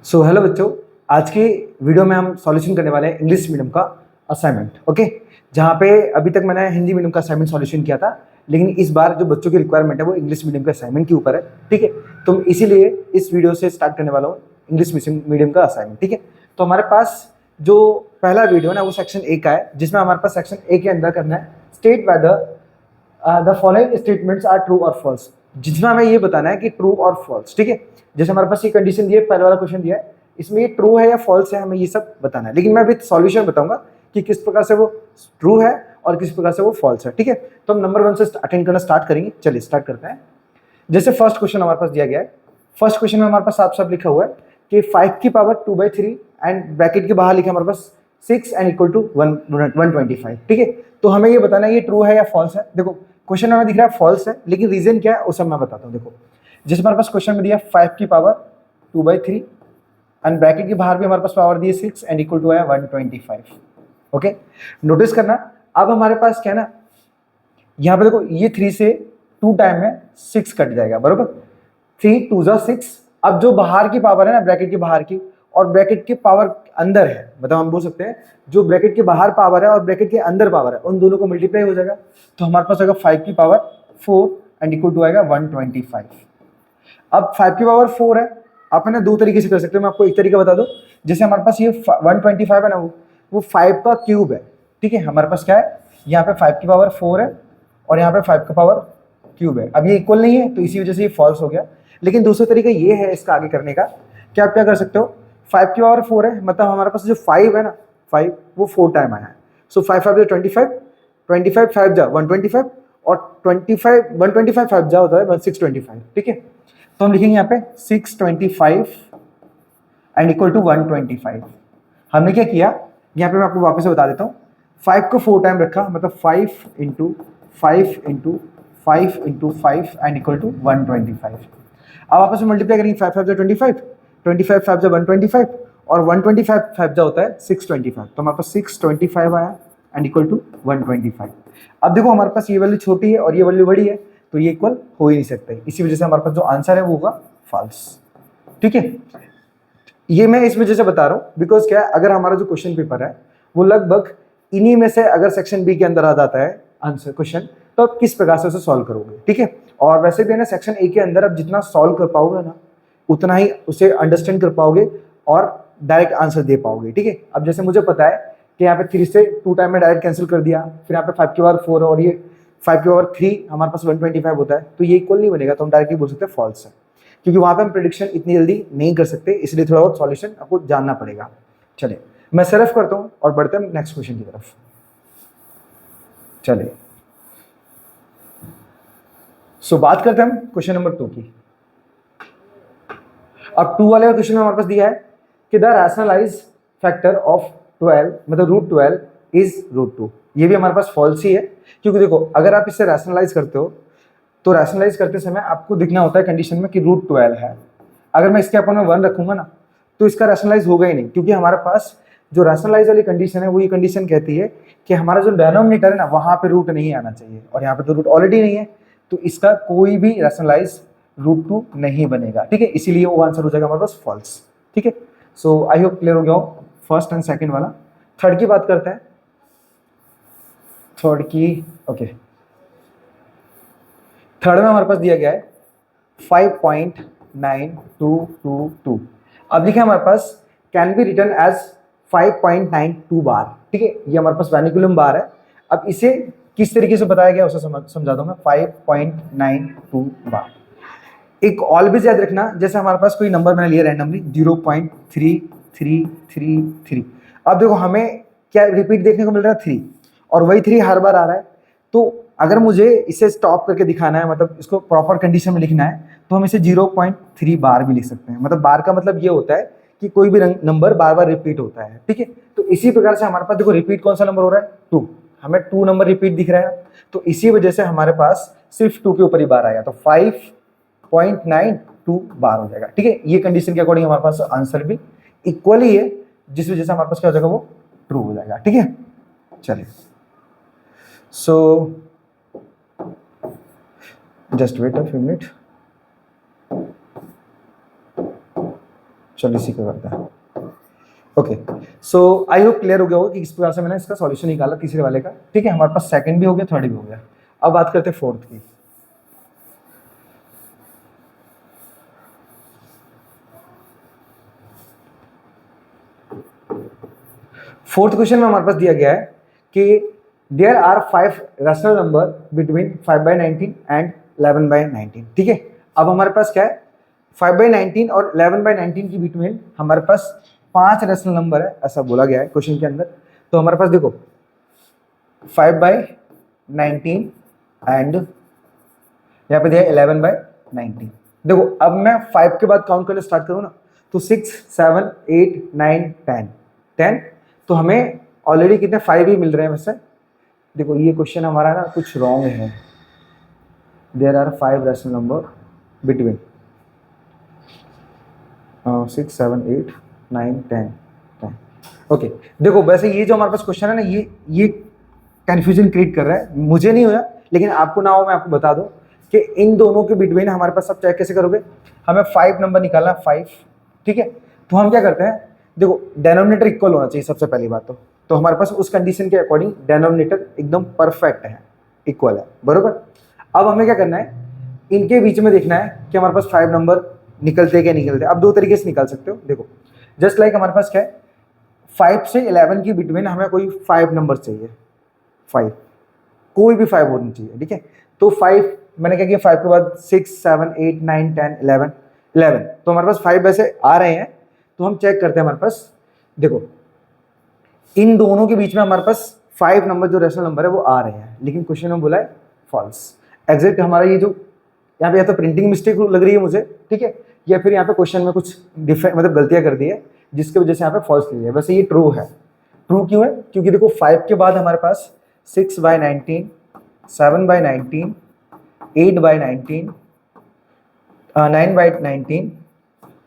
So hello बच्चों, आज की वीडियो में हम सॉल्यूशन करने वाले हैं इंग्लिश मीडियम का असाइनमेंट। ओके, जहाँ पे अभी तक मैंने हिंदी मीडियम का असाइनमेंट सॉल्यूशन किया था, लेकिन इस बार जो बच्चों की रिक्वायरमेंट है वो इंग्लिश मीडियम के असाइनमेंट के ऊपर है। ठीक है, तो इसीलिए इस वीडियो से स्टार्ट करने वाला हूँ इंग्लिश मीडियम का असाइनमेंट। ठीक है, तो हमारे पास जो पहला वीडियो है ना वो सेक्शन ए का है, जिसमें हमारे पास सेक्शन ए के अंदर करना है state whether the following statements are true और फॉल्स, जिसमें हमें ये बताना है कि ट्रू और फॉल्स। ठीक है, जैसे हमारे पास ये कंडीशन दी है, पहले वाला क्वेश्चन दिया है, इसमें ये ट्रू है या फॉल्स है, हमें ये सब बताना है। लेकिन मैं अभी सॉल्यूशन बताऊंगा कि किस प्रकार से वो ट्रू है और किस प्रकार से वो फॉल्स है। ठीक है, तो हम नंबर 1 से अटेंड करना स्टार्ट करेंगे। चलिए स्टार्ट करते हैं। जैसे फर्स्ट क्वेश्चन हमारे पास दिया गया है, फर्स्ट क्वेश्चन में हमारे पास साफ साफ लिखा हुआ है कि 5 की पावर 2/3 एंड ब्रैकेट के बाहर लिखा हमारे पास 6 एंड इक्वल टू 125। ठीक है, तो हमें ये बताना है ये ट्रू है या फॉल्स है। देखो क्वेश्चन में दिख रहा है फॉल्स है, लेकिन रीजन क्या है उसे मैं बताता हूँ। देखो जैसे हमारे पास क्वेश्चन में दिया 5 की पावर 2/3 एंड ब्रैकेट के बाहर भी हमारे पास पावर दी है 6 एंड इक्वल टू है 125। ओके, नोटिस करना, अब हमारे पास क्या है ना, यहाँ पे देखो ये 3 से 2 टाइम में 6 कट जाएगा, बरोबर। 3 2 जा 6। अब जो बाहर की पावर है ना, ब्रैकेट के बाहर की और ब्रैकेट के पावर अंदर है, मतलब हम बोल सकते हैं जो ब्रैकेट के बाहर पावर है और ब्रैकेट के अंदर पावर है, उन दोनों को मल्टीप्लाई हो जाएगा, तो हमारे पास आएगा 5 की पावर 4 एंड इक्वल टू आएगा 125। अब 5 की पावर 4 है, आप है ना दो तरीके से कर सकते हो, मैं आपको एक तरीका बता दूं। जैसे हमारे पास ये 125 है ना, वो 5 का क्यूब है। ठीक है, हमारे पास क्या है, यहाँ पे 5 की पावर 4 है और यहाँ पे 5 का पावर क्यूब है। अब ये इक्वल नहीं है, तो इसी वजह से ये फॉल्स हो गया। लेकिन दूसरा तरीका ये है इसका आगे करने का, कि आप क्या कर सकते हो, 5 की पावर 4 है, मतलब हमारे पास जो 5 है ना, 5 वो 4 टाइम आया है। सो 5 5 जा 25, 25 5 जा 125 और 25 125 5 जा होता है 625। ठीक है, तो हम लिखेंगे यहाँ पे 625 एंड इक्वल टू 125। हमने क्या किया, यहाँ पे मैं आपको वापस से बता देता हूँ। 5 को 4 टाइम रखा, मतलब 5 into 5 into 5 into 5 and equal to 125। अब आपस में मल्टीप्लाई करेंगे, 5 5 जा 25, 25 5 जा 125 और 125 5 जा होता है 625, तो हमारे पास 625 आया एंड इक्वल टू 125। अब देखो हमारे पास ये वैल्यू छोटी है और ये वैल्यू बड़ी है, तो ये इक्वल हो ही नहीं सकते, इसी वजह से हमारे पास जो आंसर है वो होगा फॉल्स। ठीक है, ये मैं इस वजह से बता रहा हूँ बिकॉज क्या है, अगर हमारा जो क्वेश्चन पेपर है वो लगभग इन्हीं में से अगर सेक्शन बी के अंदर आ जाता है आंसर क्वेश्चन, तो आप किस प्रकार से उसे सॉल्व करोगे। ठीक है, और वैसे भी है ना सेक्शन ए के अंदर आप जितना सॉल्व कर पाओगे ना, उतना ही उसे अंडरस्टैंड कर पाओगे और डायरेक्ट आंसर दे पाओगे। ठीक है, अब जैसे मुझे पता है कि यहाँ पे 3 से 2 टाइम में डायरेक्ट कैंसिल कर दिया, फिर यहाँ पे 5 की पावर 4 और ये 5 की पावर 3 हमारे पास 125 होता है, तो ये इक्वल नहीं बनेगा, तो हम डायरेक्टली बोल सकते हैं फॉल्स है, क्योंकि वहां पे हम प्रेडिक्शन इतनी जल्दी नहीं कर सकते, इसलिए थोड़ा बहुत सॉल्यूशन आपको जानना पड़ेगा। चलिए मैं सिर्फ करता हूँ और बढ़ते हैं नेक्स्ट क्वेश्चन की तरफ। चलिए सो बात करते हैं हम क्वेश्चन नंबर 2 की। अब 2 वाले क्वेश्चन में हमारे पास दिया है कि द रैशनलाइज फैक्टर ऑफ 12 मतलब √12 इज √2। ये भी हमारे पास फॉल्स ही है, क्योंकि देखो अगर आप इसे रैशनलाइज करते हो तो रैशनलाइज करते समय आपको दिखना होता है कंडीशन में कि √12 है। अगर मैं इसके अपन में 1 रखूंगा ना, तो इसका रैशनलाइज होगा ही नहीं, क्योंकि हमारे पास जो रैशनलाइज वाली कंडीशन है वो ये कंडीशन कहती है कि हमारा जो डिनोमिनेटर है ना वहां पे रूट नहीं आना चाहिए, और यहाँ पे तो रूट ऑलरेडी नहीं है, तो इसका कोई भी रैशनलाइज √2 नहीं बनेगा। ठीक है, इसीलिए वो आंसर हो जाएगा हमारे पास फॉल्स। ठीक है, सो आई होप क्लियर हो गया हो फर्स्ट एंड सेकंड वाला। थर्ड की बात करते हैं, थर्ड की। ओके, थर्ड में हमारे पास दिया गया है 5.9222। अब लिखा है हमारे पास कैन बी रिटर्न एज 5.92 बार। ठीक है, ये हमारे पास वैनिकुलम बार है। अब इसे किस तरीके से बताया गया उसे समझा दूंगा। 5.92 बार। एक ऑलवेज याद रखना, जैसे हमारे पास कोई नंबर मैंने लिया रैंडमली 0.3333। अब देखो हमें क्या रिपीट देखने को मिल रहा है 3, और वही 3 हर बार आ रहा है। तो अगर मुझे इसे स्टॉप करके दिखाना है, मतलब इसको प्रॉपर कंडीशन में लिखना है, तो हम इसे 0.3 बार भी लिख सकते हैं। मतलब बार का मतलब ये होता है कि कोई भी नंबर बार बार रिपीट होता है। ठीक है, तो इसी प्रकार से हमारे पास देखो रिपीट कौन सा नंबर हो रहा है, 2। हमें 2 नंबर रिपीट दिख रहा है, तो इसी वजह से हमारे पास सिर्फ 2 के ऊपर ही बार आएगा, तो 5.92 बार हो जाएगा। ठीक है, ये कंडीशन के अकॉर्डिंग हमारे पास आंसर भी इक्वल ही है, जिस वजह से हमारे पास क्या हो जाएगा, वो ट्रू हो जाएगा। ठीक है, चलिए so just wait a few minute. चलो इसी का करते हैं। Okay, so I hope clear हो गया होगा कि किस प्रकार से मैंने इसका सॉल्यूशन निकाला तीसरे वाले का। ठीक है, हमारे पास सेकंड भी हो गया, थर्ड भी हो गया। अब बात करते हैं फोर्थ की। फोर्थ क्वेश्चन में हमारे पास दिया गया है कि there are 5 rational number between 5/19 and 11/19। ठीक है, अब हमारे पास क्या है, 5/19 और 11/19 के बिटवीन हमारे पास 5 रैशनल नंबर है, ऐसा बोला गया है क्वेश्चन के अंदर। तो हमारे पास देखो 5/19 एंड यहाँ पे दिया 11/19। देखो अब मैं 5 के बाद काउंट करना स्टार्ट करूँ ना, तो 6, 7, 8, 9, 10। तो हमें ऑलरेडी कितने 5 ही मिल रहे हैं वैसे। देखो ये क्वेश्चन हमारा ना कुछ रॉन्ग है। There are 5 rational number between 6, 7, 8, 9, 10। Okay, देखो वैसे ये जो हमारे पास क्वेश्चन है ना, ये कन्फ्यूजन क्रिएट कर रहा है, मुझे नहीं हुआ, लेकिन आपको ना हो मैं आपको बता दूं कि इन दोनों के बिटवीन हमारे पास सब चेक कैसे करोगे। हमें 5 नंबर निकालना है, 5। ठीक है, तो हम क्या करते हैं, देखो डेनोमिनेटर इक्वल होना चाहिए सबसे पहली बात तो हमारे पास उस कंडीशन के अकॉर्डिंग डेनोमिनेटर एकदम परफेक्ट है, इक्वल है, बरोबर। अब हमें क्या करना है, इनके बीच में देखना है कि हमारे पास 5 नंबर निकलते हैं क्या निकलते हैं। अब 2 तरीके से निकाल सकते हो, देखो जस्ट लाइक हमारे पास क्या है, 5 से 11 की बिटवीन हमें कोई 5 नंबर चाहिए, 5, कोई भी 5 होनी चाहिए। ठीक है, तो 5 मैंने क्या किया, 5 के बाद 6, 7, 8, 9, 10, 11। तो हमारे पास 5 वैसे आ रहे हैं, तो हम चेक करते हैं हमारे पास। देखो इन दोनों के बीच में हमारे पास 5 नंबर जो रैशनल नंबर है वो आ रहे हैं, लेकिन क्वेश्चन में बोला है फॉल्स। एग्जैक्ट हमारा ये जो यहाँ पे या तो प्रिंटिंग मिस्टेक लग रही है मुझे, ठीक है, या फिर यहाँ पे क्वेश्चन में कुछ डिफरेंट मतलब गलतियां कर दी है, जिसकी वजह से यहाँ पे फॉल्स लिया है। वैसे ये ट्रू है। ट्रू क्यों है, क्योंकि देखो 5 के बाद हमारे पास 6/19, 7/19, 8/19, 9/19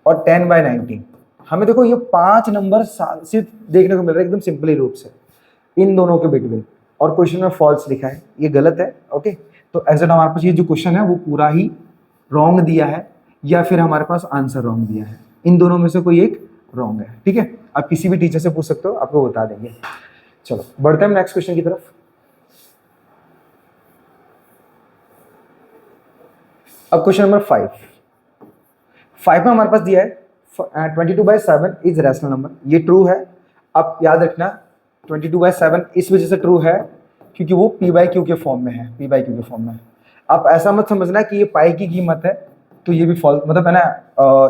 और 10/19। हमें देखो ये 5 नंबर सिर्फ देखने को मिल रहा है एकदम सिंपली रूप से इन दोनों के बिटवीन, और क्वेश्चन में फॉल्स लिखा है, ये गलत है। ओके, तो एग्जैक्ट हमारे पास ये जो क्वेश्चन है वो पूरा ही रॉन्ग दिया है, या फिर हमारे पास आंसर रॉन्ग दिया है। इन दोनों में से कोई एक रॉन्ग है। ठीक है, आप किसी भी टीचर से पूछ सकते हो, आपको बता देंगे। चलो बढ़ते हैं नेक्स्ट क्वेश्चन की तरफ। अब क्वेश्चन नंबर 5 में हमारे पास दिया है 22/7 इज रैशनल नंबर, ये ट्रू है। अब याद रखना 22/7 इस वजह से ट्रू है क्योंकि वो p/q के फॉर्म में है, p/q के फॉर्म में है। आप ऐसा मत समझना कि ये पाई की कीमत है तो ये भी फॉल्स मतलब है ना,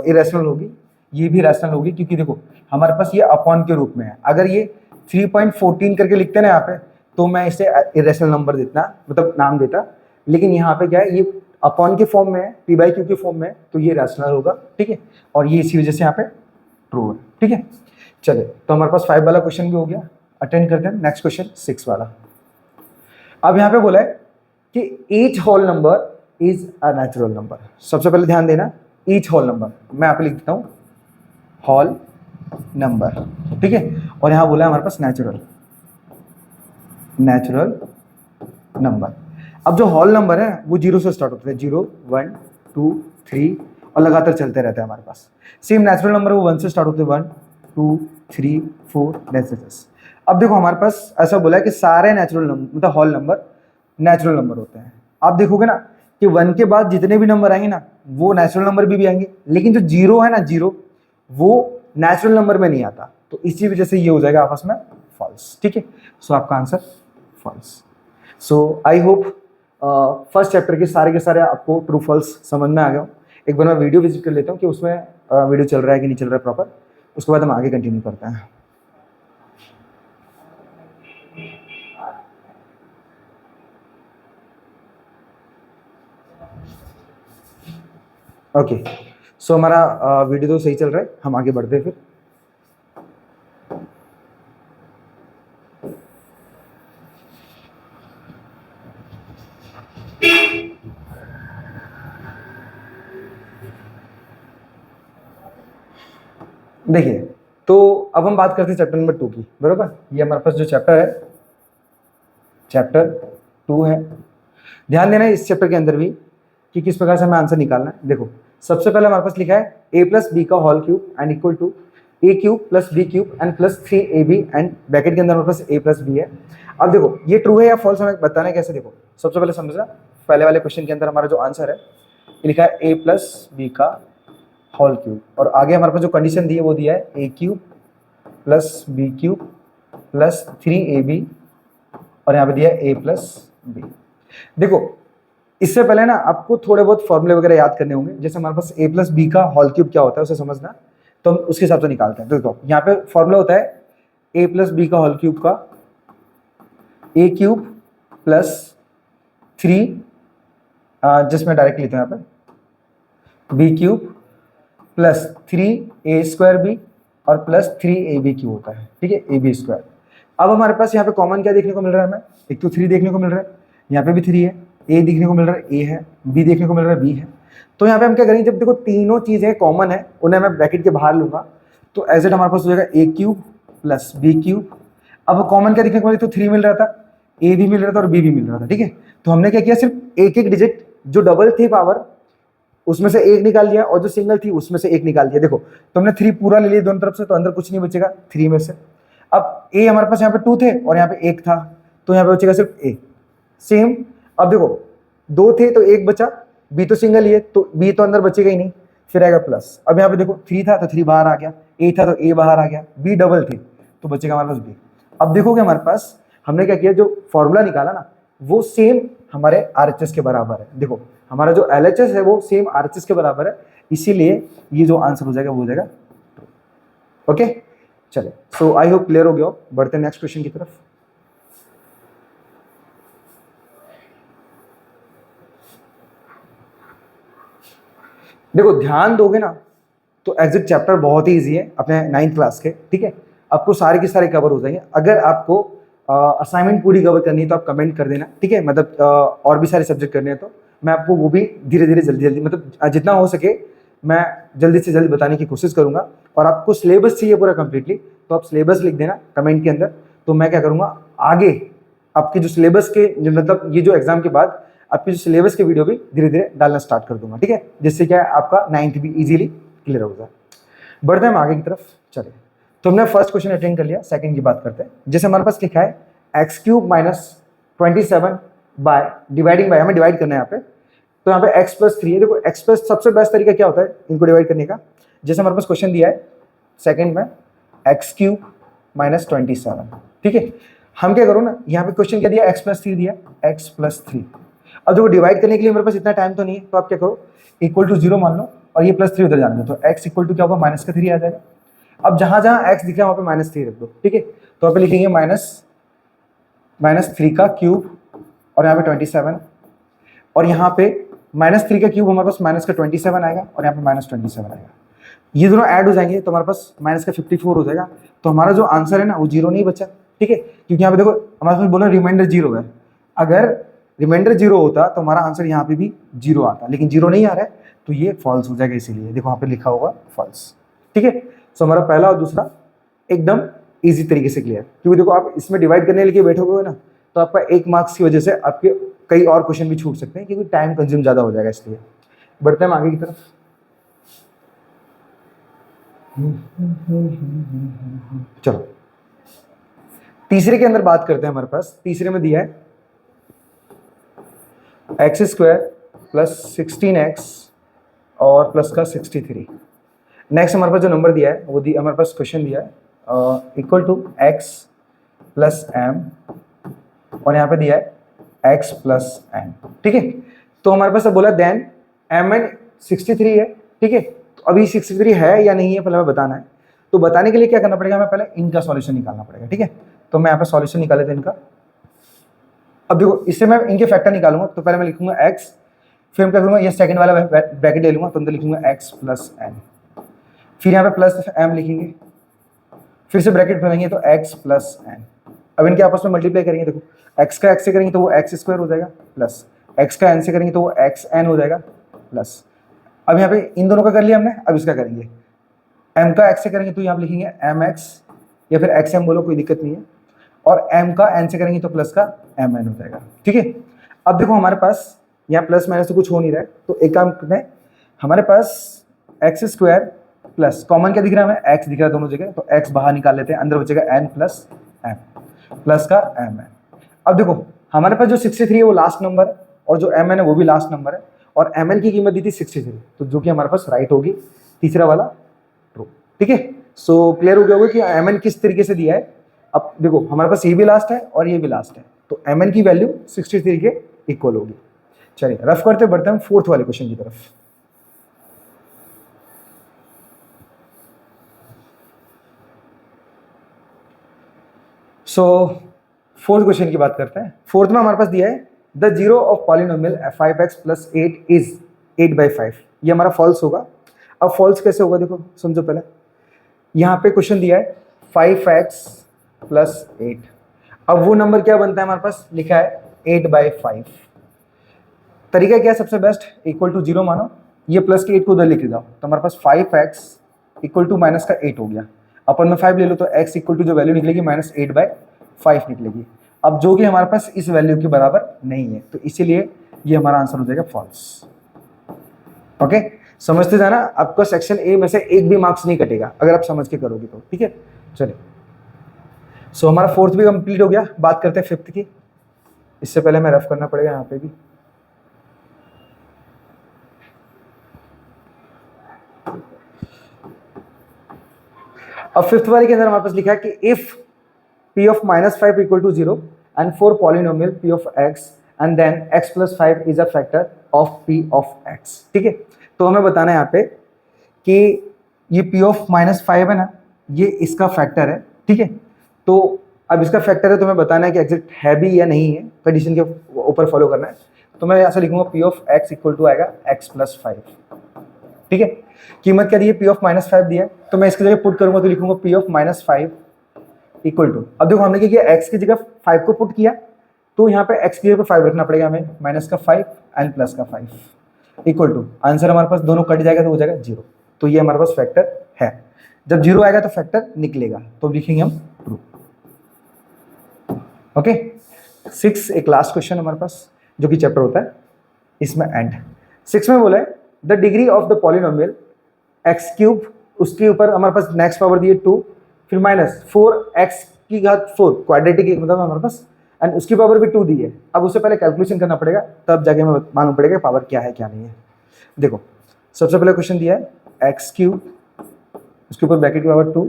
इरेशनल होगी, ये भी रैशनल होगी, क्योंकि देखो हमारे पास ये अपॉन के रूप में है। अगर ये 3.14 करके लिखते ना यहाँ पे, तो मैं इसे इरेशनल नंबर देता, मतलब नाम देता, लेकिन यहाँ पे क्या है, ये अपॉन के फॉर्म में है, p/q के फॉर्म में है, तो ये रैशनल होगा। ठीक है, और ये इसी वजह से यहाँ पे ट्रू है। ठीक है, चलिए तो हमारे पास 5 वाला क्वेश्चन भी हो गया। अटेंड करते हैं नेक्स्ट क्वेश्चन 6 वाला। अब यहाँ पे बोला है कि each whole number is a natural number. सबसे पहले ध्यान देना, ईच होल नंबर मैं यहाँ पे लिख देता हूँ होल नंबर। ठीक है, और यहाँ बोला है हमारे पास नेचुरल नंबर। अब जो होल नंबर है वो 0 से स्टार्ट होते हैं, 0, 1, 2, 3 और लगातार चलते रहते हैं हमारे पास। सेम नेचुरल नंबर वो 1 से स्टार्ट होते हैं, 1, 2, 3, 4 जैसे। अब देखो हमारे पास ऐसा बोला है कि सारे नेचुरल नंबर मतलब होल नंबर नेचुरल नंबर होते हैं। आप देखोगे ना कि 1 के बाद जितने भी नंबर आएंगे ना वो नेचुरल नंबर भी आएंगे, लेकिन जो 0 है ना, 0 वो नेचुरल नंबर में नहीं आता, तो इसी वजह से ये हो जाएगा आपस में फॉल्स। ठीक है, सो आपका answer false. So I hope first chapter के सारे आपको ट्रू फॉल्स समझ में आ गया हो। एक बार मैं वीडियो विजिट कर लेता हूँ कि उसमें वीडियो चल रहा है कि नहीं चल रहा है प्रॉपर, उसके बाद हम आगे कंटिन्यू करते हैं। ओके, सो हमारा वीडियो तो सही चल रहा है, हम आगे बढ़ते हैं फिर। देखिए तो अब हम बात करते हैं चैप्टर नंबर 2 की, बरोबर। ये हमारे पास जो चैप्टर है चैप्टर 2 है। ध्यान देना इस चैप्टर के अंदर भी कि किस प्रकार से हमें आंसर निकालना है। देखो सबसे पहले हमारे पास लिखा है a प्लस बी का whole cube and equal to A cube plus B cube and plus 3ab and bracket के अंदर हमारे पास a प्लस बी है। अब देखो ये ट्रू है या फॉल्स हमें बताना है कैसे, देखो सबसे पहले समझना, पहले वाले क्वेश्चन के अंदर हमारा जो आंसर है ये लिखा है a प्लस बी का होल क्यूब, और आगे हमारे पास जो कंडीशन दी है वो दिया है a cube plus B cube plus 3ab और यहाँ पे दिया है a प्लस बी। देखो इससे पहले ना आपको थोड़े बहुत फॉर्मूले वगैरह याद करने होंगे, जैसे हमारे पास a प्लस बी का होल क्यूब क्या होता है उसे समझना, तो हम उसके हिसाब से निकालते हैं। तो देखो यहाँ पे फॉर्मूला होता है a प्लस बी का होल क्यूब का a क्यूब प्लस 3 जिसमें डायरेक्ट लिखते हैं यहाँ पे b cube plus 3a square b और प्लस 3ab क्यूब होता है, ठीक है, ab स्क्वायर। अब हमारे पास यहाँ पे कॉमन क्या देखने को मिल रहा है हमें, एक तो 3 देखने को मिल रहा है, यहाँ पे भी 3 है, a देखने को मिल रहा है a है, b देखने को मिल रहा है b है। तो यहाँ पे हम क्या करेंगे, जब देखो तीनों चीजें कॉमन है उन्हें मैं ब्रैकेट के बाहर लूंगा, तो एज इट हमारे पास हो जाएगा a cube plus b cube. अब कॉमन क्या देखने को मिला, तो 3 मिल रहा था, a भी मिल रहा था और b भी मिल रहा था, ठीक है। तो हमने क्या किया, सिर्फ एक एक डिजिट जो डबल थी पावर उसमें से एक निकाल लिया और जो सिंगल थी उसमें से एक निकाल दिया। देखो तो हमने 3 पूरा ले लिया दोनों तरफ से, तो अंदर कुछ नहीं बचेगा 3 में से। अब a हमारे पास यहाँ पे 2 थे और यहाँ पे 1 था, तो यहाँ पे बचेगा सिर्फ a सेम। अब देखो 2 थे तो 1 बचा, b तो सिंगल ही है तो b तो अंदर बचेगा ही नहीं, फिर आएगा प्लस। अब यहाँ पे देखो 3 था तो 3 बाहर आ गया, a था तो a बाहर आ गया, b डबल थे तो बचेगा हमारे पास b। अब देखोगे हमारे पास हमने क्या किया, जो फॉर्मूला निकाला ना वो सेम हमारे RHS के बराबर है। देखो हमारा जो LHS है वो सेम RHS के बराबर है, इसीलिए ये जो आंसर हो जाएगा वो हो जाएगा। ओके चले, सो आई होप क्लियर हो गया हो। बढ़ते हैं नेक्स्ट क्वेश्चन की तरफ। देखो ध्यान दोगे ना तो एग्जिट चैप्टर बहुत ही इजी है अपने 9th क्लास के, ठीक है, आपको सारे के सारे कवर हो जाएंगे। अगर आपको असाइनमेंट पूरी कवर करनी है तो आप कमेंट कर देना, ठीक है, मतलब और भी सारे सब्जेक्ट करने हैं तो मैं आपको वो भी धीरे धीरे जल्दी जल्दी मतलब जितना हो सके मैं जल्दी से जल्दी बताने की कोशिश करूंगा। और आपको सिलेबस चाहिए पूरा कंप्लीटली तो आप सिलेबस लिख देना कमेंट के अंदर, तो मैं क्या करूंगा आगे आपके जो सिलेबस के मतलब ये जो एग्जाम के बाद आपकी जो सिलेबस के वीडियो भी धीरे धीरे डालना स्टार्ट कर दूंगा, ठीक है, जिससे क्या है आपका 9th भी इजीली क्लियर हो जाए। बढ़ते हैं हम आगे की तरफ। चलिए तो हमने फर्स्ट क्वेश्चन अटेंड कर लिया, सेकंड की बात करते हैं। जैसे हमारे पास लिखा है x cube minus 27 by dividing by, हमें डिवाइड करना है यहाँ पे, तो यहाँ पे x प्लस 3 है। देखो x प्लस सबसे बेस्ट तरीका क्या होता है इनको डिवाइड करने का, जैसे हमारे पास क्वेश्चन दिया है सेकंड में एक्स क्यूब माइनस 27, ठीक है। हम क्या करो ना, यहाँ पे क्वेश्चन क्या दिया, x प्लस 3 दिया, x प्लस 3। अब देखो डिवाइड करने के लिए मेरे पास इतना टाइम तो नहीं है, तो आप क्या करो इक्वल टू 0 मान लो और ये प्लस 3 उधर जाने दो, तो x इक्वल टू क्या होगा माइनस का 3 आ जाएगा। अब जहां जहां x दिखा वहां पे माइनस 3 रख दो, ठीक है, तो यहाँ पे लिखेंगे माइनस 3 का क्यूब और यहाँ पे 27, और यहाँ पे माइनस 3 का क्यूब हमारे पास माइनस का 27 आएगा और यहाँ पे माइनस 27 आएगा। ये दोनों ऐड हो जाएंगे तो हमारे पास माइनस का 54 हो जाएगा। तो हमारा जो आंसर है ना वो 0 नहीं बचा, ठीक है, क्योंकि यहाँ पे देखो हमारे पास बोला रिमाइंडर 0 है। अगर रिमाइंडर 0 होता तो हमारा आंसर यहाँ पे भी 0 आता, लेकिन 0 नहीं आ रहा है तो ये फॉल्स हो जाएगा, इसीलिए देखो वहाँ पे लिखा होगा फॉल्स, ठीक है। सो हमारा पहला और दूसरा एकदम इजी तरीके से क्लियर, क्योंकि देखो आप इसमें डिवाइड करने के लिए बैठोगे ना तो आपका 1 मार्क्स की वजह से आपके कई और क्वेश्चन भी छूट सकते हैं, क्योंकि टाइम कंज्यूम ज्यादा हो जाएगा, इसलिए। बढ़ते हैं आगे की तरफ। चलो तीसरे के अंदर बात करते हैं। हमारे पास तीसरे में दिया है एक्स स्क्वायर प्लस 16x और प्लस का 63। नेक्स्ट हमारे पास जो नंबर दिया है वो हमारे पास क्वेश्चन दिया है equal to x plus m और यहाँ पे दिया है x प्लस n, ठीक है। तो हमारे पास अब बोला देन m एन 63 है, ठीक है। तो अभी 63 है या नहीं है पहले हमें बताना है, तो बताने के लिए क्या करना पड़ेगा, हमें पहले इनका सॉल्यूशन निकालना पड़ेगा, ठीक है। तो मैं यहाँ पे सॉल्यूशन निकाले थे इनका। अब देखो इससे मैं इनके फैक्टर निकालूंगा, तो पहले मैं लिखूंगा x, फिर मैं क्या करूंगा ये सेकंड वाला ब्रैकेट ले लूंगा, तो अंदर लिखूंगा x प्लस n, फिर यहाँ पे प्लस m लिखेंगे, फिर से ब्रैकेट खोलेंगे तो x प्लस n। अब इनके आपस में मल्टीप्लाई करेंगे, देखो x का x से करेंगे तो वो x स्क्वायर हो जाएगा, प्लस x का n से करेंगे तो वो xn हो जाएगा, प्लस। अब यहाँ पे इन दोनों का कर लिया हमने, अब इसका करेंगे, m का x से करेंगे तो यहाँ पे लिखेंगे mx या फिर xm बोलो, कोई दिक्कत नहीं है, और m का n से करेंगे तो प्लस का mn हो जाएगा, ठीक है। अब देखो हमारे पास यहाँ प्लस माइनस तो कुछ हो नहीं रहा है, तो एक काम करते हैं हमारे पास एक्स स्क्वायर प्लस कॉमन क्या दिख रहा है हमें, एक्स दिख रहा है दोनों जगह, तो एक्स बाहर निकाल लेते हैं, अंदर बचेगा एन प्लस एम, प्लस का एम है। अब देखो हमारे पास जो 63 है वो लास्ट नंबर है, और जो एम एन है वो भी लास्ट नंबर है, और एम एन की कीमत दी थी 63, तो जो कि हमारे पास राइट होगी, तीसरा वाला ट्रू। ठीक है, सो क्लियर हो गया होगा कि एम एन किस तरीके से दिया है। अब देखो हमारे पास ये भी लास्ट है और ये भी लास्ट है, तो एम एन की वैल्यू 63 के इक्वल होगी। चलिए रफ करते बढ़ते हैं फोर्थ वाले क्वेश्चन की तरफ। सो फोर्थ क्वेश्चन की बात करते हैं। फोर्थ में हमारे पास दिया है the zero of polynomial 5x plus 8 is 8/5। ये हमारा फॉल्स होगा। अब फॉल्स कैसे होगा देखो समझो पहले, यहाँ पे क्वेश्चन दिया है 5x प्लस 8। अब वो नंबर क्या बनता है हमारे पास, लिखा है 8/5। तरीका क्या है सबसे बेस्ट, इक्वल टू 0 मानो, ये प्लस के 8 को उधर लिख जाओ, तो हमारे पास 5x इक्वल टू माइनस का 8 हो गया। अपन में 5 ले लो तो x इक्वल टू जो वैल्यू निकलेगी माइनस 8/5 निकलेगी। अब जो कि हमारे पास इस वैल्यू के बराबर नहीं है, तो इसीलिए ये हमारा आंसर हो जाएगा फॉल्स। ओके, समझते जाना, आपका सेक्शन ए में से एक भी मार्क्स नहीं कटेगा अगर आप समझ के करोगे तो। ठीक है, चलिए सो हमारा फोर्थ भी कंप्लीट हो गया। बात करते हैं फिफ्थ की। इससे पहले मैं रफ करना पड़ेगा यहाँ पे भी। अब फिफ्थ वाले के अंदर हमारे पास लिखा है कि if p of -5 equal to 0 and for polynomial p of x and then x plus 5 is a factor of p of x। ठीक है, तो हमें बताना है यहाँ पे कि ये p of -5 है ना, ये इसका फैक्टर है। ठीक है, तो अब इसका फैक्टर है तो हमें बताना है कि एग्जैक्ट है भी या नहीं है, कंडीशन के ऊपर फॉलो करना है। तो मैं ऐसा लिखूंगा p of x equal to आएगा x प्लस 5। ठीक है, कीमत क्या दी है, p of -5 दिया है, तो मैं इसकी जगह पुट करूंगा तो लिखूंगा p of -5 इक्वल टू, अब देखो हमने क्या किया, x की जगह 5 को पुट किया, तो यहाँ पे x की जगह पे 5 रखना पड़ेगा हमें, माइनस का 5 एंड प्लस का 5 इक्वल टू, आंसर हमारे पास दोनों कट जाएगा तो हो जाएगा 0। तो ये हमारे पास फैक्टर है, जब 0 आएगा तो फैक्टर निकलेगा, तो लिखेंगे हम ट्रू। ओके, 6 एक लास्ट क्वेश्चन हमारे पास जो कि चैप्टर होता है इसमें एंड। 6 में बोला है the degree of the polynomial x3, उसके ऊपर हमारे पास नेक्स्ट पावर दी है 2, फिर माइनस 4x की घात 4 क्वाड्रेटिक मतलब हमारे पास, एंड उसकी पावर भी 2 दी है। अब उससे पहले कैलकुलेशन करना पड़ेगा, तब जाके हमें मालूम पड़ेगा पावर क्या है क्या नहीं है। देखो सबसे पहले क्वेश्चन दिया है x3, उसके ऊपर ब्रैकेट की पावर 2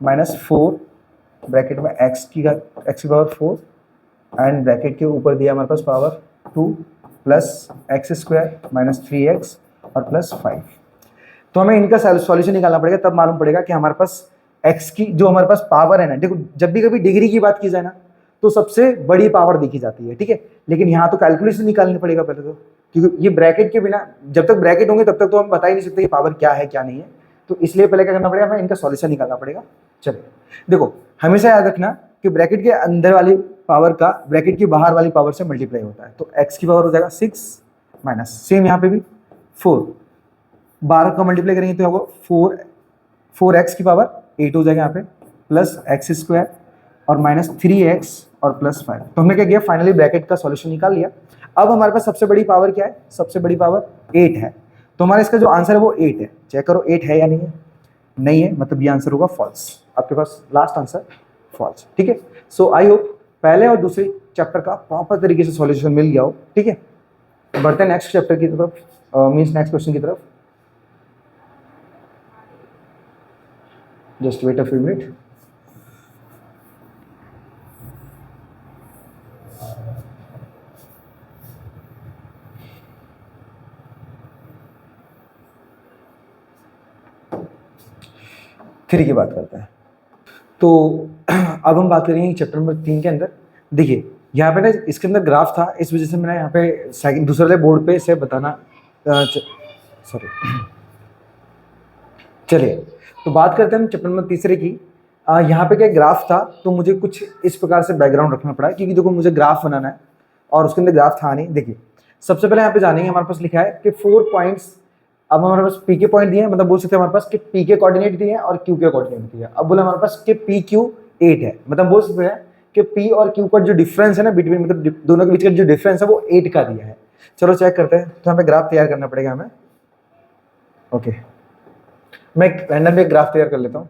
माइनस 4 ब्रैकेट में x की पावर 4 एंड ब्रैकेट के ऊपर दिया हमारे पास power 2 plus x square minus 3x और प्लस 5। तो हमें इनका सॉल्यूशन निकालना पड़ेगा, तब मालूम पड़ेगा कि हमारे पास x की जो हमारे पास पावर है ना, देखो जब भी कभी डिग्री की बात की जाए ना तो सबसे बड़ी पावर देखी जाती है। ठीक है, लेकिन यहाँ तो कैलकुलेशन निकालनी पड़ेगा पहले तो, क्योंकि ये ब्रैकेट के बिना जब तक ब्रैकेट होंगे तब तक तो हम बता ही नहीं सकते कि पावर क्या है क्या नहीं है, तो इसलिए पहले क्या करना पड़ेगा, हमें इनका सॉल्यूशन निकालना पड़ेगा। चलिए देखो हमेशा याद रखना कि ब्रैकेट के अंदर वाली पावर का ब्रैकेट की बाहर वाली पावर से मल्टीप्लाई होता है, तो x की पावर हो जाएगा 6 माइनस, सेम यहाँ पे भी 4, 12 का मल्टीप्लाई करेंगे तो होगा 4x की पावर 8 हो जाएगा यहाँ पे, प्लस एक्स स्क्वायर और माइनस 3x और प्लस 5। तो हमने क्या किया, फाइनली ब्रैकेट का सॉल्यूशन निकाल लिया। अब हमारे पास सबसे बड़ी पावर क्या है, सबसे बड़ी पावर 8 है, तो हमारा इसका जो आंसर है वो 8 है। चेक करो 8 है या नहीं है, नहीं है, मतलब ये आंसर होगा फॉल्स। आपके पास लास्ट आंसर फॉल्स। ठीक है, सो आई होप पहले और दूसरे चैप्टर का प्रॉपर तरीके से सॉल्यूशन मिल गया हो। ठीक है, बढ़ते हैं नेक्स्ट चैप्टर की तरफ, मीन्स नेक्स्ट क्वेश्चन की तरफ। Just wait a few minute. Three की बात करते हैं, तो अब हम बात करेंगे चैप्टर नंबर 3 के अंदर। देखिए यहाँ पे ना इसके अंदर ग्राफ था, इस वजह से मैंने यहाँ पे सेकंड दूसरे वाले बोर्ड पे इसे बताना, सॉरी। चलिए तो बात करते हैं हम चैप्टर नंबर तीसरे की। यहाँ पे क्या ग्राफ था, तो मुझे कुछ इस प्रकार से बैकग्राउंड रखना पड़ा, क्योंकि देखो मुझे ग्राफ बनाना है और उसके अंदर ग्राफ था नहीं। देखिए सबसे पहले यहाँ पे जानेंगे, हमारे पास लिखा है कि 4 पॉइंट्स, अब हमारे पास पी के पॉइंट दिए हैं, मतलब बोल सकते हैं हमारे पास कि पी के कोऑर्डिनेट दिए हैं और क्यू के कोऑर्डिनेट दिए हैं। अब बोला हमारे पास कि पी क्यू 8 है, मतलब बोल सकते हैं कि पी और क्यू का जो डिफरेंस है ना बिटवीन, मतलब दोनों के बीच का जो डिफरेंस है वो 8 का दिया है। चलो चेक करते हैं, तो हमें ग्राफ तैयार करना पड़ेगा हमें। ओके, मैं एक रैंडमली एक ग्राफ तैयार कर लेता हूँ।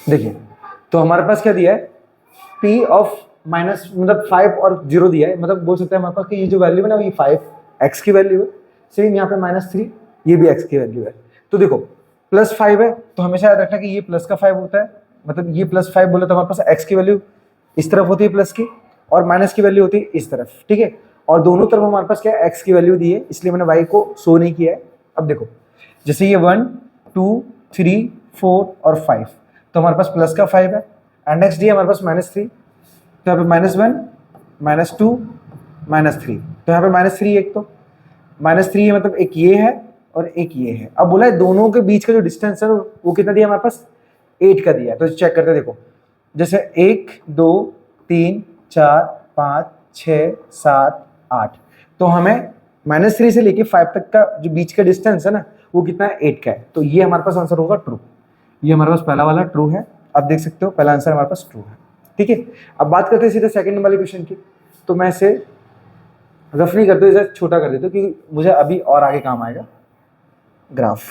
देखिए, तो हमारे पास क्या दिया है, p ऑफ माइनस मतलब 5 और 0 दिया है, मतलब बोल सकते हैं हमारे पास कि ये जो वैल्यू है ना ये 5 x की वैल्यू है, सेम यहाँ पे -3 ये भी x की वैल्यू है। तो देखो +5 है तो हमेशा याद रखना कि ये प्लस का 5 होता है, मतलब ये +5 बोले तो हमारे पास x की वैल्यू इस तरफ होती है प्लस की, और माइनस की वैल्यू होती है इस तरफ, ठीक है। और दोनों तरफ हमारे पास क्या है, x की वैल्यू दी है, इसलिए मैंने y को शो नहीं किया है। अब देखो जैसे ये 1 2 3 4 और 5, तो हमारे पास प्लस का 5 है, एंड नेक्स्ट दिया हमारे पास -3, तो यहाँ पे -1 -2 -3, तो यहाँ पे -3 एक, तो -3 है मतलब एक ये है और एक ये है। अब बोला है दोनों के बीच का जो डिस्टेंस है वो कितना दिया हमारे पास, 8 का दिया है। तो चेक करते देखो, जैसे 1 2 3 4 5 6 7 8, तो हमें -3 से लेके 5 तक का जो बीच का डिस्टेंस है ना वो कितना है, 8 का है। तो ये हमारे पास आंसर होगा ट्रू, ये हमारे पास पहला वाला ट्रू है। आप देख सकते हो पहला आंसर हमारे पास ट्रू है, ठीक है। अब बात करते हैं सीधे सेकंड वाले क्वेश्चन की, तो मैं इसे रफ नहीं करते, इसे छोटा कर देता हूँ क्योंकि मुझे अभी और आगे काम आएगा ग्राफ।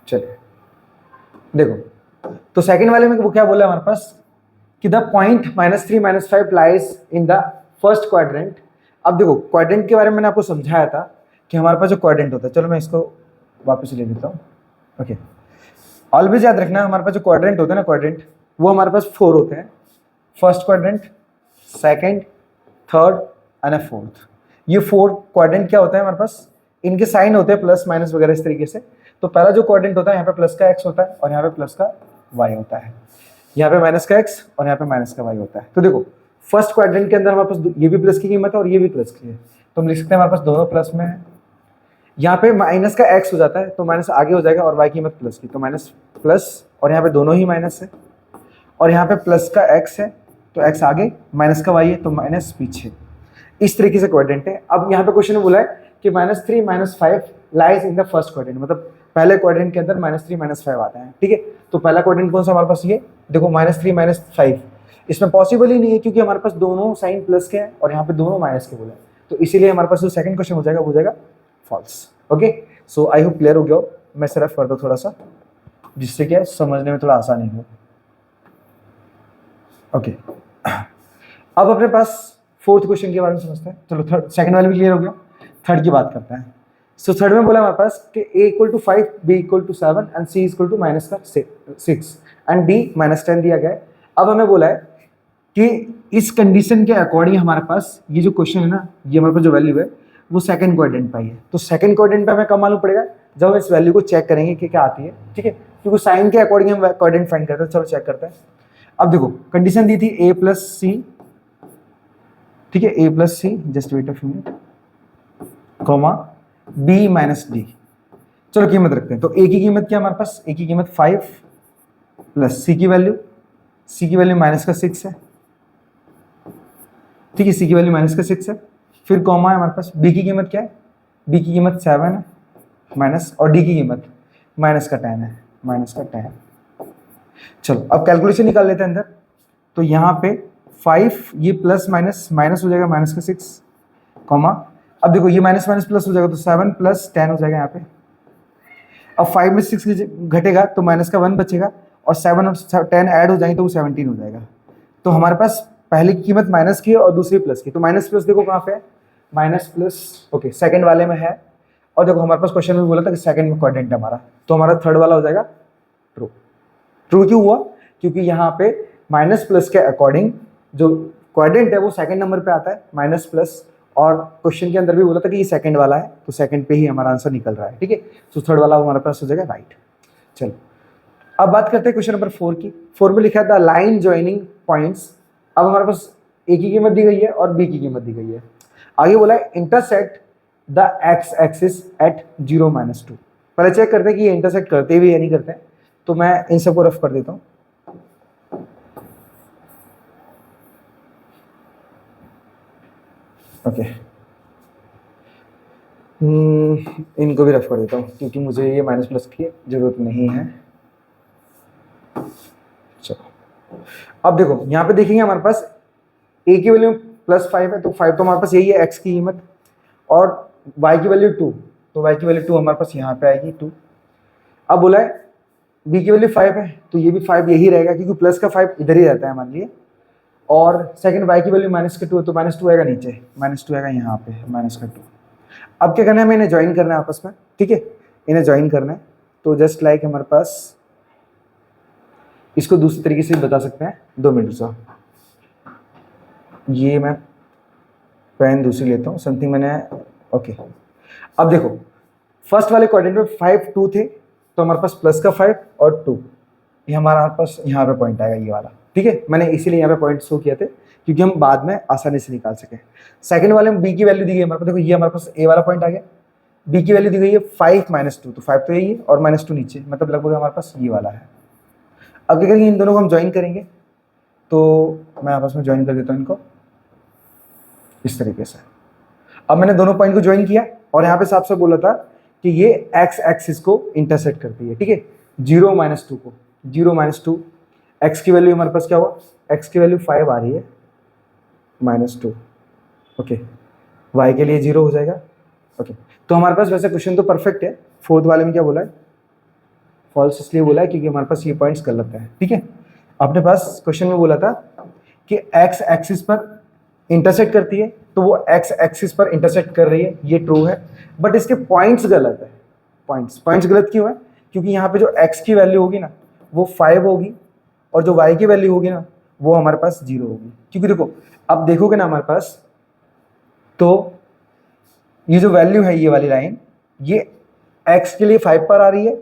चलिए देखो, तो सेकंड वाले में वो क्या बोला हमारे पास कि the point -3 -5 lies in the first quadrant. अब देखो क्वाड्रेंट के बारे में मैंने आपको समझाया था कि हमारे पास जो क्वाड्रेंट होता है, चलो मैं इसको वापस ले लेता हूँ। ओके, ऑलवेज याद रखना हमारे पास जो क्वाड्रेंट होता है ना, क्वाड्रेंट वो हमारे पास 4 होते हैं, first quadrant, second, third and fourth. ये 4 क्वाड्रेंट क्या होता है हमारे पास, इनके साइन होते हैं प्लस माइनस वगैरह इस तरीके से। तो पहला जो क्वाड्रेंट होता है यहाँ पे प्लस का x होता है और यहाँ पे प्लस का y होता है, यहाँ पे माइनस का x और यहाँ पे माइनस का y होता है। तो देखो फर्स्ट क्वाड्रेंट के अंदर हमारे पास ये भी प्लस की कीमत है और ये भी प्लस की है, तो हम लिख सकते हैं हमारे पास दोनों प्लस में है। यहाँ पे माइनस का x हो जाता है तो माइनस आगे हो जाएगा और y कीमत प्लस की, तो माइनस प्लस, और यहाँ पे दोनों ही माइनस है, और यहाँ पे प्लस का x है तो x आगे, माइनस का y है तो माइनस पीछे। इस तरीके से क्वाड्रेंट है। अब यहाँ पे क्वेश्चन में बोला है कि -3 -5 lies in the first quadrant, मतलब पहले क्वाड्रेंट के अंदर -3 -5 आता है, ठीक है। तो पहला क्वाड्रेंट कौन सा हमारे पास, ये देखो -3 -5, इसमें पॉसिबल ही नहीं है क्योंकि हमारे पास दोनों साइन प्लस के हैं और यहाँ पे दोनों माइनस के बोले, तो इसीलिए हमारे पास जो सेकंड क्वेश्चन हो जाएगा वो जाएगा false. Okay, so I hope clear हो गया हो। मैं सिर्फ कर दूँ थोड़ा सा जिससे क्या समझने में थोड़ा आसानी हो। ओके, अब अपने पास फोर्थ क्वेश्चन के बारे में समझते हैं। चलो थर्ड, सेकंड वाला भी क्लियर हो गया, थर्ड की बात करते हैं। सो थर्ड में बोला हमारे पास कि a = 5 b = 7 and c = -6 and d -10 दिया गया है। अब हमें बोला है कि इस कंडीशन के अकॉर्डिंग हमारे पास ये जो क्वेश्चन है ना, ये हमारे पास जो वैल्यू है वो सेकंड क्वाड्रेंट पाई है। तो सेकंड क्वाड्रेंट पे हमें कब मालूम पड़ेगा, जब हम इस वैल्यू को चेक करेंगे कि क्या आती है, ठीक है, क्योंकि साइन के अकॉर्डिंग हम क्वाड्रेंट फाइंड करते हैं। चलो चेक करते हैं। अब देखो कंडीशन दी थी a + c, ठीक है, a + c, just wait a few minute, comma b - d। चलो कीमत रखते हैं। तो a की कीमत क्या हमारे पास, a की कीमत 5 प्लस c की वैल्यू -6 है, ठीक है, c की वैल्यू -6 है। फिर कॉमा है हमारे पास, b की कीमत क्या है, b की कीमत 7 है माइनस, और d की कीमत -10 है, -10। चलो अब कैलकुलेशन निकाल लेते हैं अंदर। तो यहाँ पे 5 ये प्लस माइनस माइनस हो जाएगा -6, कॉमा, अब देखो ये माइनस माइनस प्लस हो जाएगा तो 7 + 10 हो जाएगा यहाँ पे। अब 5 में 6 घटेगा तो माइनस का 1 बचेगा, और 7 और 10 ऐड हो जाएंगे तो वो 17 हो जाएगा। तो हमारे पास पहले की कीमत माइनस की है और दूसरी प्लस की, तो माइनस प्लस देखो कहाँ पे है, माइनस प्लस, ओके, सेकंड वाले में है। और देखो हमारे पास क्वेश्चन में बोला था कि सेकंड में क्वाड्रेंट है हमारा, तो हमारा थर्ड वाला हो जाएगा ट्रू। ट्रू क्यों हुआ, क्योंकि यहाँ पे माइनस प्लस के अकॉर्डिंग जो क्वाड्रेंट है वो सेकंड नंबर पे आता है, माइनस प्लस, और क्वेश्चन के अंदर भी बोला था कि ये सेकंड वाला है, तो सेकंड पे ही हमारा आंसर निकल रहा है, ठीक है। तो थर्ड वाला हमारे पास हो जाएगा राइट। चलो अब बात करते हैं क्वेश्चन नंबर 4 की। 4 में लिखा था लाइन ज्वाइनिंग पॉइंट्स। अब हमारे पास a की कीमत दी गई है और b की कीमत दी गई है। आगे बोला है intersect the x axis at 0 - 2। पहले चेक करते हैं कि ये इंटरसेक्ट करते भी या नहीं करते हैं, तो मैं इन सबको रफ कर देता हूँ। ओके, इनको भी रफ कर देता हूँ क्योंकि मुझे ये माइनस प्लस की जरूरत नहीं है। चलो अब देखो यहाँ पे देखेंगे हमारे पास a की वैल्यू +5 है, तो 5 तो हमारे पास यही है x की कीमत, और y की वैल्यू 2, तो y की वैल्यू 2 हमारे पास यहाँ पे आएगी 2। अब बोला है b की वैल्यू 5 है, तो ये भी 5 यही रहेगा क्योंकि प्लस का 5 इधर ही रहता है मान लिए। और सेकंड y की वैल्यू -2 है, तो -2 आएगा नीचे, -2 आएगा यहाँ पे -2। अब क्या करना है, हमें इन्हें ज्वाइन करना है आपस में, ठीक है, इन्हें ज्वाइन करना है। तो जस्ट लाइक हमारे पास इसको दूसरी तरीके से बता सकते हैं, 2 मिनट से ये मैं पेन दूसरी लेता हूँ, समथिंग मैंने, ओके। अब देखो फर्स्ट वाले क्वाड्रेंट में 5 2 थे, तो हमारे पास प्लस का 5 और 2, ये हमारे पास यहाँ पे पॉइंट आएगा ये वाला, ठीक है। मैंने इसीलिए यहाँ पे पॉइंट शो किए थे क्योंकि हम बाद में आसानी से निकाल सके। सेकंड वाले में बी की वैल्यू दी गई हमारे पास, देखो ये हमारे पास ए वाला पॉइंट आ गया, बी की वैल्यू दी गई है 5 -2, तो 5 तो यही है और -2 नीचे, मतलब लगभग हमारे पास ये वाला है। अब क्या करेंगे, इन दोनों को हम ज्वाइन करेंगे, तो मैं आपस में ज्वाइन कर देता हूँ इनको इस तरीके से। अब मैंने दोनों पॉइंट को ज्वाइन किया और यहाँ पे साफ साफ बोला था कि ये एक्स एक्सिस को इंटरसेक्ट करती है, ठीक है, 0 -2 को, 0 -2, एक्स की वैल्यू हमारे पास क्या हुआ, एक्स की वैल्यू 5 आ रही है, -2, ओके, वाई के लिए 0 हो जाएगा, ओके। तो हमारे पास वैसे क्वेश्चन तो परफेक्ट है, फोर्थ वाले में क्या बोला है, फॉल्स इसलिए बोला है क्योंकि हमारे पास ये पॉइंट्स गलत है, ठीक है। अपने पास क्वेश्चन में बोला था कि एक्स एक्सिस पर इंटरसेक्ट करती है, तो वो एक्स एक्सिस पर इंटरसेक्ट कर रही है, ये ट्रू है, बट इसके पॉइंट्स गलत है। पॉइंट्स गलत क्यों है, क्योंकि यहाँ पे जो एक्स की वैल्यू होगी ना वो 5 होगी और जो वाई की वैल्यू होगी ना वो हमारे पास 0 होगी। क्योंकि देखो अब देखोगे ना हमारे पास, तो ये जो वैल्यू है ये वाली लाइन, ये एक्स के लिए 5 पर आ रही है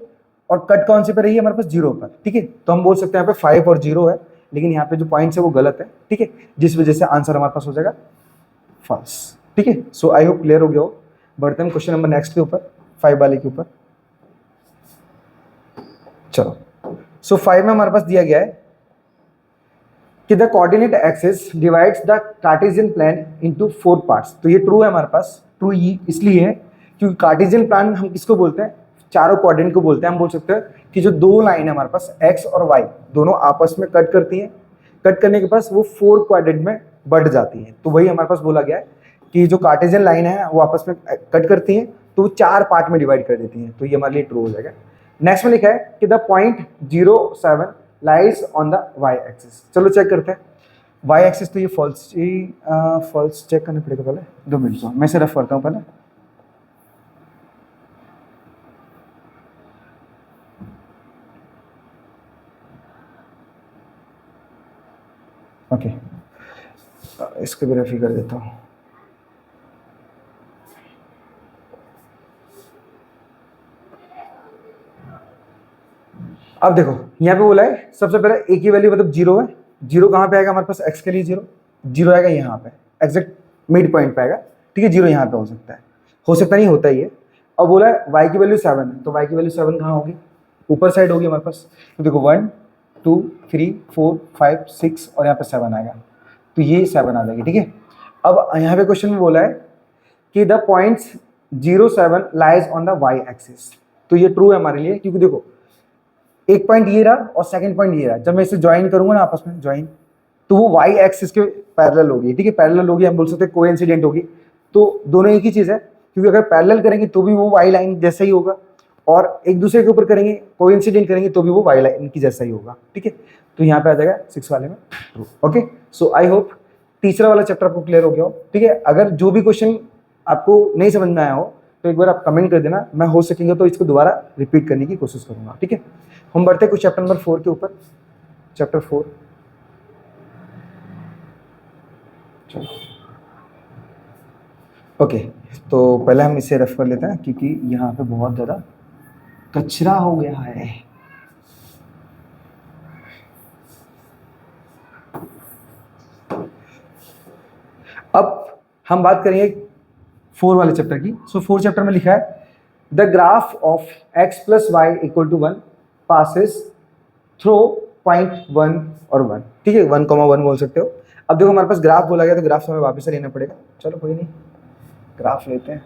और कट कौन से पर रही है हमारे पास 0 पर, ठीक है। तो हम बोल सकते हैं यहाँ पे 5 और 0 है, लेकिन यहाँ पे जो पॉइंट्स है वो गलत है, ठीक है, जिस वजह से आंसर हमारे पास हो जाएगा फॉल्स, ठीक है। सो आई होप क्लियर हो गया हो। बढ़ते हैं क्वेश्चन नंबर नेक्स्ट के ऊपर, 5 वाले के ऊपर। चलो, सो 5 में हमारे पास दिया गया है कि the coordinate axis divides the Cartesian plane into 4 parts. तो ये ट्रू है हमारे पास, ट्रू इसलिए है क्योंकि कार्टेशियन प्लेन हम किसको बोलते हैं, चारों कोऑर्डिनेट को बोलते हैं। हम बोल सकते हैं कि जो दो लाइन है हमारे पास एक्स और वाई दोनों आपस में कट करती हैं, कट करने के पास वो 4 क्वाड्रेंट में बढ़ जाती हैं, तो वही हमारे पास बोला गया है कि जो कार्टेशियन लाइन है वो आपस में कट करती हैं तो वो 4 पार्ट में डिवाइड कर देती हैं, तो ये हमारे लिए ट्रू हो जाएगा। नेक्स्ट में लिखा है कि the point 0 7 lies on the Y axis. चलो चेक करते हैं वाई एक्सिस, तो ये फॉल्स फॉल्स चेक करना पड़ेगा पहले, 2 मिनट मैं से रफ करता हूँ पहले। ओके, इसको भी रफ ही कर देता हूँ। अब देखो यहाँ पे बोला है सबसे पहले ए की वैल्यू मतलब 0 है, 0 कहाँ पे आएगा हमारे पास, एक्स के लिए 0, 0 आएगा यहाँ पे एग्जैक्ट मिड पॉइंट पे आएगा, ठीक है, 0 यहाँ पे हो सकता नहीं, होता ही है। अब बोला है वाई की वैल्यू 7 है, तो वाई की वैल्यू 7 कहाँ होगी, ऊपर साइड होगी हमारे पास, तो देखो 1 2 3 4 5 6 और यहाँ पे 7 आएगा, तो ये 7 आ जाएगी, ठीक है। अब यहाँ पे क्वेश्चन में बोला है कि the points 0 7 lies on the Y axis, तो ये ट्रू है हमारे लिए क्योंकि देखो एक पॉइंट ये रहा और सेकंड पॉइंट ये रहा, जब मैं इसे ज्वाइन करूंगा ना आपस में ज्वाइन, तो वो वाई एक्सिस के पैरेलल होगी, ठीक है, पैरेलल होगी, हम बोल सकते हैं कोइंसिडेंट होगी, तो दोनों एक ही चीज़ है क्योंकि अगर पैरेलल करेंगे तो भी वो वाई लाइन जैसा ही होगा और एक दूसरे के ऊपर करेंगे कोइंसिडेंट करेंगे तो भी वो वाई लाइन की जैसा ही होगा, ठीक है। तो यहाँ पे आ जाएगा 6 वाले में true, okay. So I hope तीसरा वाला चैप्टर आपको क्लियर हो गया हो, ठीक है। अगर जो भी क्वेश्चन आपको नहीं समझ में आया हो तो एक बार आप कमेंट कर देना, मैं हो सकेंगे तो इसको दोबारा रिपीट करने की कोशिश करूंगा, ठीक है। हम बढ़ते हैं कुछ चैप्टर नंबर 4 के ऊपर, चैप्टर 4। चलो ओके, तो पहले हम इसे रफ कर लेते हैं क्योंकि यहाँ पे बहुत ज़्यादा कचरा हो गया है। अब हम बात करेंगे 4 वाले चैप्टर की। सो 4 चैप्टर में लिखा है the graph of x + y = 1 passes through point 1 और 1, ठीक है, 1,1 बोल सकते हो। अब देखो हमारे पास ग्राफ बोला गया तो ग्राफ हमें वापस से लेना पड़ेगा, चलो कोई नहीं, ग्राफ लेते हैं।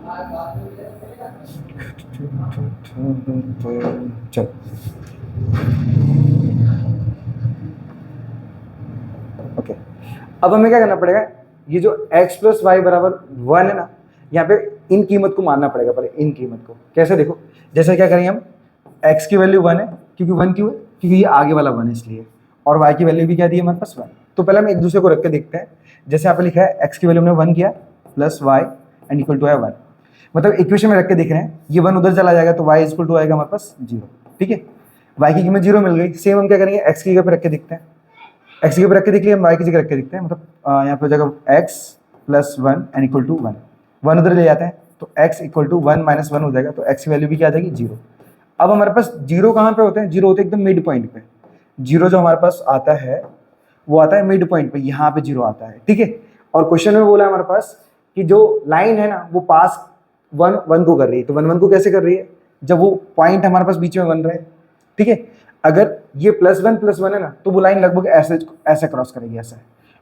चलो ओके, अब हमें क्या करना पड़ेगा, ये जो x प्लस वाई बराबर 1 है ना, यहाँ पे इन कीमत को मानना पड़ेगा पहले। इन कीमत को कैसे, देखो जैसे क्या करेंगे हम, x की वैल्यू 1 है, क्योंकि 1 क्यों है, क्योंकि ये आगे वाला 1 है इसलिए, और y की वैल्यू भी क्या दी है हमारे पास 1। तो पहले हम एक दूसरे को रख के देखते हैं। जैसे यहाँ पे लिखा है x की वैल्यू हमने 1 किया plus Y and equal to है 1, मतलब इक्वेशन में रख के देख रहे हैं, ये 1 उधर चला जाएगा तो y इक्वल टू आएगा हमारे पास 0। ठीक है, y की कीमत 0 मिल गई। सेम हम क्या करेंगे, x की जगह पे रख के देखते हैं, x की जगह पे रख के देख लिया, हम y की जगह रख के देखते हैं, मतलब यहाँ पे हो जाएगा x plus 1 and equal to 1, 1 उधर ले जाते हैं तो x इक्वल टू 1 माइनस 1 हो जाएगा, तो x की वैल्यू भी क्या आ जाएगी 0। अब हमारे पास 0 कहाँ पे होते हैं, 0 होते हैं एकदम मिड पॉइंट पे। 0 जो हमारे पास आता है वो आता है मिड पॉइंट पे, यहाँ पे 0 आता है। ठीक है, और क्वेश्चन में बोला हमारे पास कि जो लाइन है ना वो पास 1 1 को कर रही है, तो 1 1 को कैसे कर रही है, जब वो पॉइंट हमारे पास बीच में बन रहा है। ठीक है, अगर ये +1 है ना, तो वो लाइन लगभग ऐसे ऐसे क्रॉस करेगी, ऐसे,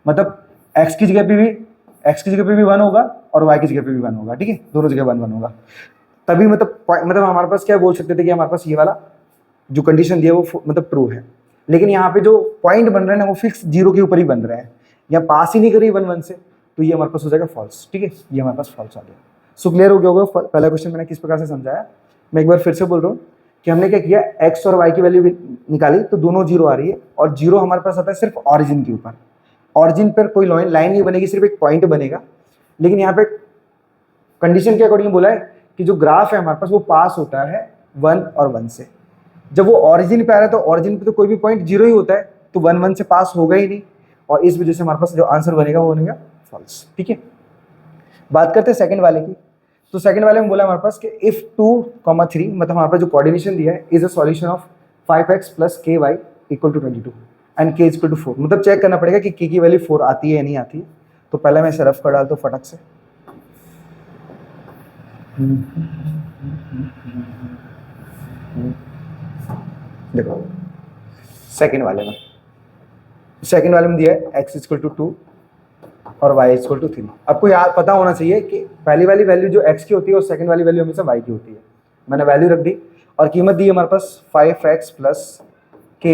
मतलब x की जगह पे भी 1 होगा और y की जगह पे भी 1 होगा। ठीक है, दोनों जगह 1 1 होगा, तभी मतलब हमारे पास क्या बोल सकते थे कि हमारे पास ये वाला जो कंडीशन दिया वो मतलब ट्रू है। लेकिन यहाँ पे जो पॉइंट बन रहे हैं ना वो फिक्स 0 के ऊपर ही बन रहे हैं, या पास ही नहीं कर रही 1 1 से, तो ये हमारे पास हो जाएगा फॉल्स। ठीक है, ये हमारे पास फॉल्स आ गया। सो क्लियर हो गया होगा पहला क्वेश्चन मैंने किस प्रकार से समझाया। मैं एक बार फिर से बोल रहा हूँ कि हमने क्या किया, x और y की वैल्यू निकाली तो दोनों 0 आ रही है, और 0 हमारे पास आता है सिर्फ ऑरिजिन के ऊपर। ऑरिजिन पर कोई लाइन नहीं बनेगी, सिर्फ एक पॉइंट बनेगा। लेकिन यहाँ पे कंडीशन के अकॉर्डिंग बोला है कि जो ग्राफ है हमारे पास वो पास होता है 1 और 1 से। जब वो ऑरिजिन पे आ रहा है तो ऑरिजिन पे तो कोई भी पॉइंट 0 ही होता है, तो 1 1 से पास होगा ही नहीं, और इस वजह से हमारे पास जो आंसर बनेगा वो बनेगा फॉल्स। ठीक है, बात करते हैं सेकंड वाले की। तो सेकंड वाले में बोला हमारे पास कि इफ 2, 3, मतलब हमारे पास जो कोऑर्डिनेशन दिया है, is a solution of 5x plus ky equal to 22 and k equal to 4, मतलब चेक करना पड़ेगा कि k की वैल्यू 4 आती है या नहीं आती है। तो पहले मैं इसे रफ कर डालता हूँ फटक से। देखो सेकंड वाले में दिया है x इक्वल टू 2 और y इक्वल टू 3। आपको याद पता होना चाहिए कि पहली वाली वैल्यू जो x की होती है और सेकंड वाली वैल्यू हमेशा y की होती है। मैंने वैल्यू रख दी और कीमत दी है हमारे पास 5x plus k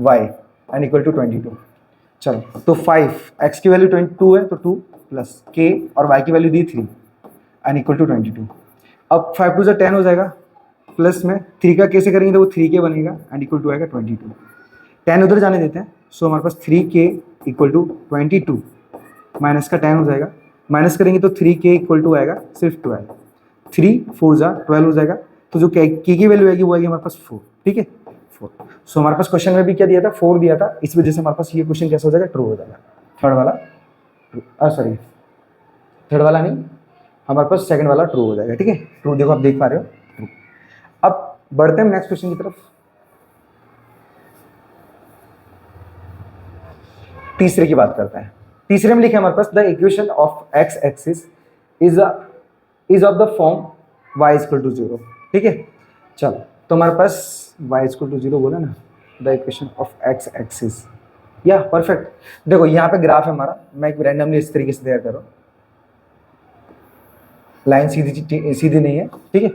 y and equal to 22। चलो, तो 5x की वैल्यू 2 है तो 2 प्लस k और y की वैल्यू दी 3 एंड इक्वल टू 22। अब 5 2 10 हो जाएगा, प्लस में 3 का k से करेंगे तो वो 3k बनेगा एंड इक्वल टू आएगा 22। 10 उधर जाने देते हैं, सो हमारे पास 3k इक्वल टू 22 माइनस का 10 हो जाएगा, माइनस करेंगे तो 3k इक्वल टू आएगा सिर्फ 12, 3 4 जा 12 हो जाएगा, तो जो k की वैल्यू आएगी वो आएगी हमारे पास 4। ठीक है, 4। सो हमारे पास क्वेश्चन में भी क्या दिया था, 4 दिया था, इस वजह से हमारे पास ये क्वेश्चन कैसा हो जाएगा, ट्रू हो जाएगा। थर्ड वाला थर्ड वाला नहीं, हमारे पास सेकंड वाला ट्रू हो जाएगा। ठीक है, ट्रू देखो आप देख पा रहे हो, ट्रू। अब बढ़ते हैं नेक्स्ट क्वेश्चन की तरफ। तीसरे की बात करते हैं। तीसरे में लिखे हमारे पास the equation of x axis is of the form y equal to 0। ठीक है, चलो, तो हमारे पास y इक्वल टू 0 बोला ना, the equation of x axis, या परफेक्ट। देखो यहाँ पे ग्राफ है हमारा, मैं एक रैंडमली इस तरीके से तैयार कर रहा हूँ, लाइन सीधी नहीं है। ठीक है,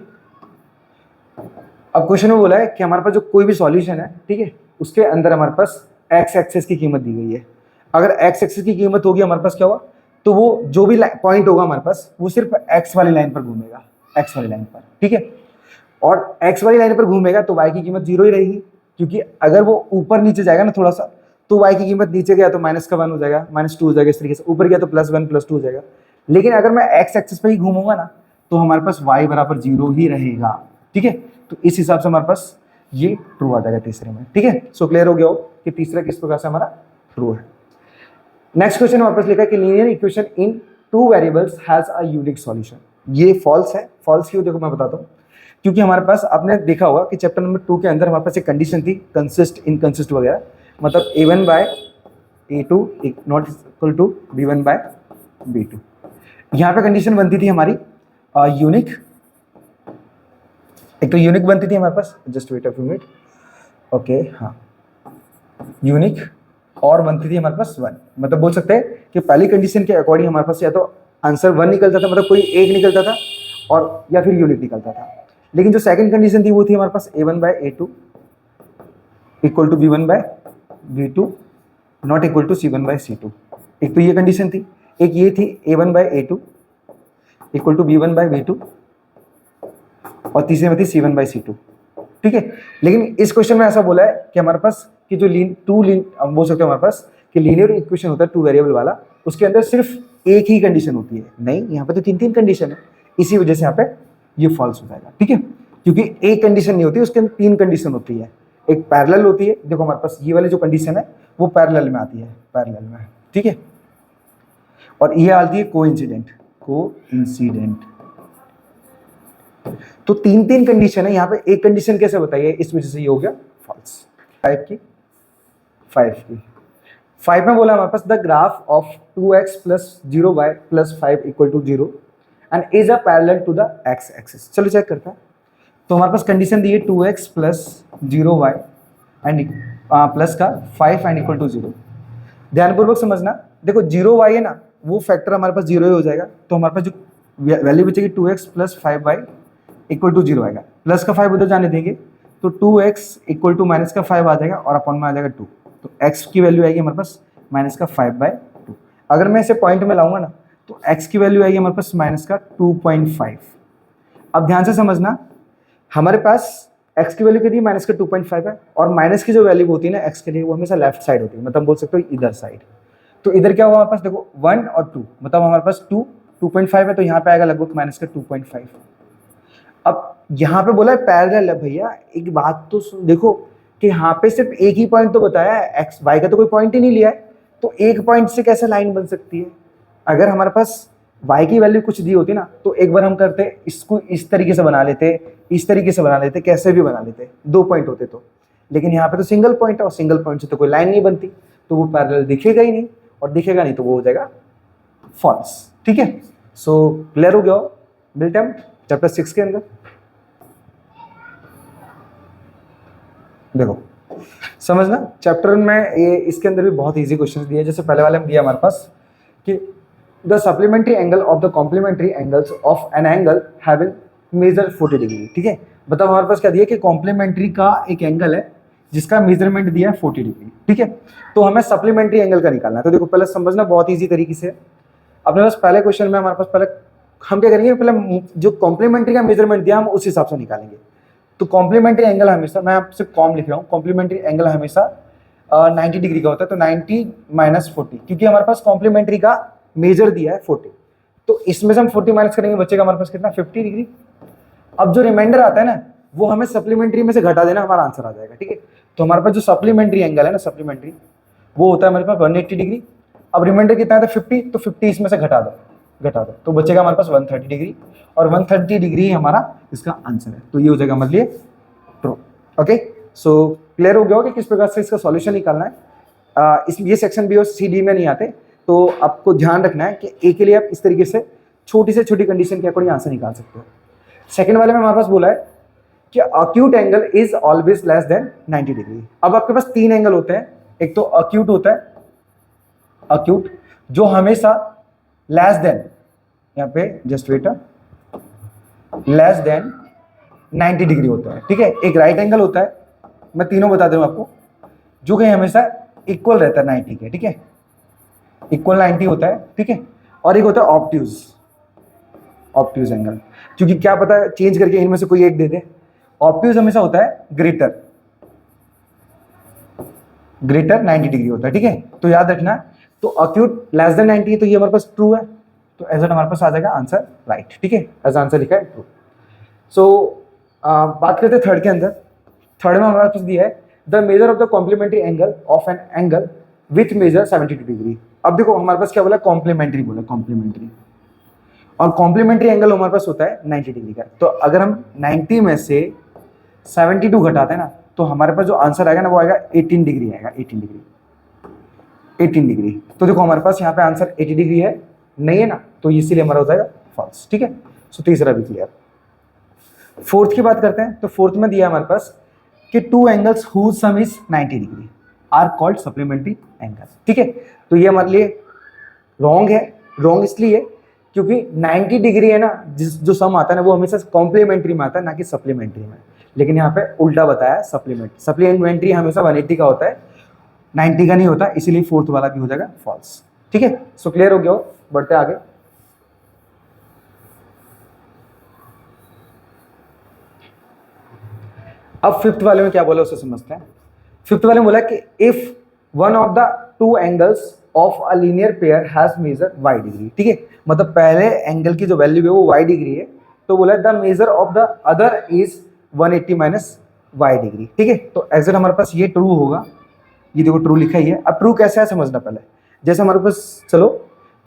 अब क्वेश्चन में बोला है कि हमारे पास जो कोई भी सॉल्यूशन है, ठीक है, उसके अंदर हमारे पास x एक्सिस की कीमत दी गई है। अगर x एक्सिस की कीमत होगी हमारे पास क्या होगा, तो वो जो भी पॉइंट होगा हमारे पास वो सिर्फ x वाली लाइन पर घूमेगा, x वाली लाइन पर। ठीक है, और x वाली लाइन पर घूमेगा तो y की कीमत 0 ही रहेगी, क्योंकि अगर वो ऊपर नीचे जाएगा ना थोड़ा सा, तो y की कीमत नीचे गया तो -1 हो जाएगा, -2 हो जाएगा, इस तरीके से ऊपर गया तो +1 +2 हो जाएगा। लेकिन अगर मैं x एक्सिस पे ही घूमूंगा ना, तो हमारे पास y बराबर 0 ही रहेगा। ठीक है, तो इस हिसाब से हमारे पास ये ट्रू आ जाएगा तीसरे में। ठीक है, सो क्लियर हो गया हो कि तीसरा किस प्रकार से हमारा ट्रू है। नेक्स्ट क्वेश्चन हमारे पास लिखा है कि linear equation in 2 variables has a unique solution. ये फॉल्स है। फॉल्स क्यों, देखो मैं बताता हूँ, क्योंकि हमारे पास आपने देखा होगा कि चैप्टर नंबर 2 के अंदर हमारे पास एक कंडीशन थी, कंसिस्ट इनकंसिस्ट वगैरह, मतलब a1 by a2 not equal to b1 by b2। यहाँ पे कंडीशन बनती थी हमारी यूनिक, एक तो यूनिक बनती थी हमारे पास, just wait a few minute, okay, हाँ, यूनिक, और बनती थी हमारे पास 1। मतलब बोल सकते हैं कि पहली कंडीशन के अकॉर्डिंग हमारे पास या तो आंसर 1 निकलता था, मतलब कोई एक निकलता था और या फिर यूनिट निकलता था। लेकिन जो सेकंड कंडीशन थी वो थी हमारे पास a1/a2 equal to b1/b2 not equal to c1/c2। एक तो ये कंडीशन थी, एक ये थी a1/a2 इक्वल टू b1/b2 और तीसरे में थी c1/c2। ठीक है, लेकिन इस क्वेश्चन में ऐसा बोला है कि हमारे पास कि जो हम बोल सकते हैं हमारे पास कि लीनियर इक्वेशन होता है 2 वेरिएबल वाला, उसके अंदर सिर्फ एक ही कंडीशन होती है। नहीं, यहाँ पे तो 3 कंडीशन है, इसी वजह से यहाँ पे ये फॉल्स हो जाएगा। ठीक है, क्योंकि एक कंडीशन नहीं होती, उसके अंदर 3 कंडीशन होती है। एक पैरेलल होती है, देखो हमारे पास ये वाली जो कंडीशन है वो पैरेलल में आती है, पैरेलल में। ठीक है, और ये आती है कोइंसिडेंट। तो 3 कंडीशन है यहाँ पे, एक कंडीशन कैसे बताइए, इस वजह से ये हो गया फॉल्स। 5 में बोला हमारे पास the graph of 2x + 0y + 5 = 0 and is a parallel to the x axis. चलो चेक करते हैं। तो हमारे पास कंडीशन दी है 2x + 0y एंड प्लस का 5 एंड इक्वल टू 0। ध्यानपूर्वक समझना, देखो 0y है ना, वो फैक्टर हमारे पास 0 ही हो जाएगा। तो हमारे पास जो वैल्यू बचेगी 2x + 5y = 0 आएगा। प्लस का 5 उधर जाने देंगे तो 2x = माइनस का 5 आ जाएगा और अपॉन में आ जाएगा 2। तो x की वैल्यू आएगी हमारे पास माइनस का 5/2। अगर मैं इसे पॉइंट में लाऊंगा ना तो x की वैल्यू आएगी हमारे पास माइनस का 2.5। अब ध्यान से समझना, हमारे पास x की वैल्यू कितनी माइनस का 2.5 है, और माइनस की जो वैल्यू होती है ना x के लिए, वो हमेशा लेफ्ट साइड होती है, मतलब बोल सकते हो इधर साइड। तो इधर क्या हुआ हमारे पास, देखो 1 और 2, मतलब हमारे पास 2.5 है, तो यहाँ पे आएगा लगभग माइनस का 2.5। अब यहाँ पे बोला है पैरेलल है भैया, एक बात तो देखो कि यहाँ पे सिर्फ एक ही पॉइंट तो बताया है, एक्स वाई का तो कोई पॉइंट ही नहीं लिया है, तो एक पॉइंट से कैसे लाइन बन सकती है। अगर हमारे पास y की वैल्यू कुछ दी होती ना तो एक बार हम करते इसको इस तरीके से बना लेते, इस तरीके से बना लेते, कैसे भी बना लेते, 2 पॉइंट होते तो। लेकिन यहाँ पे तो सिंगल पॉइंट है और सिंगल पॉइंट से तो कोई लाइन नहीं बनती, तो वो पैरेलल दिखेगा ही नहीं, और दिखेगा नहीं तो वो हो जाएगा फॉल्स। ठीक है, सो क्लियर हो गया हो। मिलते हैं चैप्टर 6 के अंदर। देखो समझना, चैप्टर में ये इसके अंदर भी बहुत इजी क्वेश्चंस दिए, जैसे पहले वाले में दिया हमारे पास कि the supplementary angle of the complementary angles of an angle having measure 40 degree. ठीक है, बताओ हमारे पास क्या दिया कि कॉम्प्लीमेंट्री का एक एंगल है जिसका मेजरमेंट दिया है 40 डिग्री। ठीक है, तो हमें सप्लीमेंट्री एंगल का निकालना है। तो देखो पहले समझना बहुत ईजी तरीके से, अपने पास पहले क्वेश्चन में हमारे पास पहले हम क्या करेंगे, पहले जो कॉम्प्लीमेंट्री का मेजरमेंट दिया हम उस हिसाब से निकालेंगे। तो कॉम्प्लीमेंट्री एंगल हमेशा, मैं आपसे कॉम लिख रहा हूँ, कॉम्प्लीमेंट्री एंगल हमेशा 90 डिग्री का होता है। तो 90 - 40, क्योंकि हमारे पास कॉम्प्लीमेंट्री का मेजर दिया है 40, तो इसमें से हम 40 माइनस करेंगे, बचेगा हमारे पास कितना 50 डिग्री। अब जो रिमाइंडर आता है ना वो हमें सप्लीमेंट्री में से घटा देना, हमारा आंसर आ जाएगा। ठीक है, तो हमारे पास जो सप्लीमेंट्री एंगल है ना, सप्लीमेंट्री वो होता है हमारे पास 180 डिग्री। अब रिमाइंडर कितना है, 50, तो 50 इसमें से घटा दो, तो बचेगा हमारे पास 130 डिग्री, और 130 डिग्री हमारा इसका आंसर है। तो ये हो जाएगा हमारे लिए ट्रू। ओके, सो क्लियर हो गया हो कि किस प्रकार से इसका सॉल्यूशन निकालना है। ये सेक्शन बी और सी डी में नहीं आते, तो आपको ध्यान रखना है कि ए के लिए आप इस तरीके से छोटी से छोटी कंडीशन के अकॉर्डिंग आंसर निकाल सकते हो। सेकंड वाले में हमारे पास बोला है कि acute angle is always less than 90 degree. अब आपके पास 3 एंगल होते हैं, एक तो अक्यूट होता है, अक्यूट जो हमेशा लेस देन, यहाँ पे just wait, less than 90 degree होता है। ठीक है, एक राइट एंगल होता है, मैं तीनों बता दूं आपको, जो कि हमेशा इक्वल रहता है 90 के। ठीक है, इक्वल 90 होता है। ठीक है, और एक होता है ऑब्ट्यूज, ऑब्ट्यूज एंगल, क्योंकि क्या पता चेंज करके इनमें से कोई एक दे दे। ऑब्ट्यूज हमेशा होता है ग्रेटर 90 डिग्री होता है। ठीक है, तो याद रखना, तो अक्यूट लेस देन 90 तो ये हमारे पास ट्रू है, तो एज हमारे पास आ जाएगा आंसर राइट। ठीक है, एज आंसर लिखा है ट्रू। सो बात करते हैं थर्ड के अंदर। थर्ड में हमारे पास दिया है the measure of the complementary angle of an angle with measure 72 degree. अब देखो हमारे पास क्या बोला, कॉम्प्लीमेंट्री बोला, कॉम्प्लीमेंट्री, और कॉम्प्लीमेंट्री एंगल हमारे पास होता है 90 डिग्री का। तो अगर हम 90 में से 72 घटाते हैं ना, तो हमारे पास जो आंसर आएगा ना वो आएगा 18 डिग्री आएगा, 18 डिग्री। तो देखो हमारे पास यहाँ पे आंसर 80 डिग्री है, नहीं है ना, तो इसीलिए हमारा हो जाएगा फॉल्स। ठीक है, सो तीसरा भी क्लियर। फोर्थ की बात करते हैं, तो फोर्थ में दिया हमारे पास कि 2 angles whose sum is 90 degree are called supplementary angle. ठीक है, तो ये हमारे लिए रॉन्ग है। रॉन्ग इसलिए क्योंकि 90 डिग्री है ना, जो सम आता है ना वो हमेशा कॉम्प्लीमेंट्री में आता है, ना कि सप्लीमेंट्री में। लेकिन यहाँ पे उल्टा बताया, सप्लीमेंट्री हमेशा 180 का होता है, 90 का नहीं होता, इसीलिए फोर्थ वाला भी हो जाएगा फॉल्स। ठीक है, सो क्लियर हो गया हो, बढ़ते आगे। अब फिफ्थ वाले में क्या बोला उसे समझते हैं। फिफ्थ वाले में बोला कि if one of the two angles of a linear pair has measure y degree. ठीक है, मतलब पहले एंगल की जो वैल्यू है वो y डिग्री है, तो बोला the measure of the other is 180 minus y degree. ठीक है, तो एग्जैक्ट हमारे पास ये ट्रू होगा, ये देखो ट्रू लिखा ही है। अब ट्रू कैसे है समझना पहले। जैसे हमारे पास चलो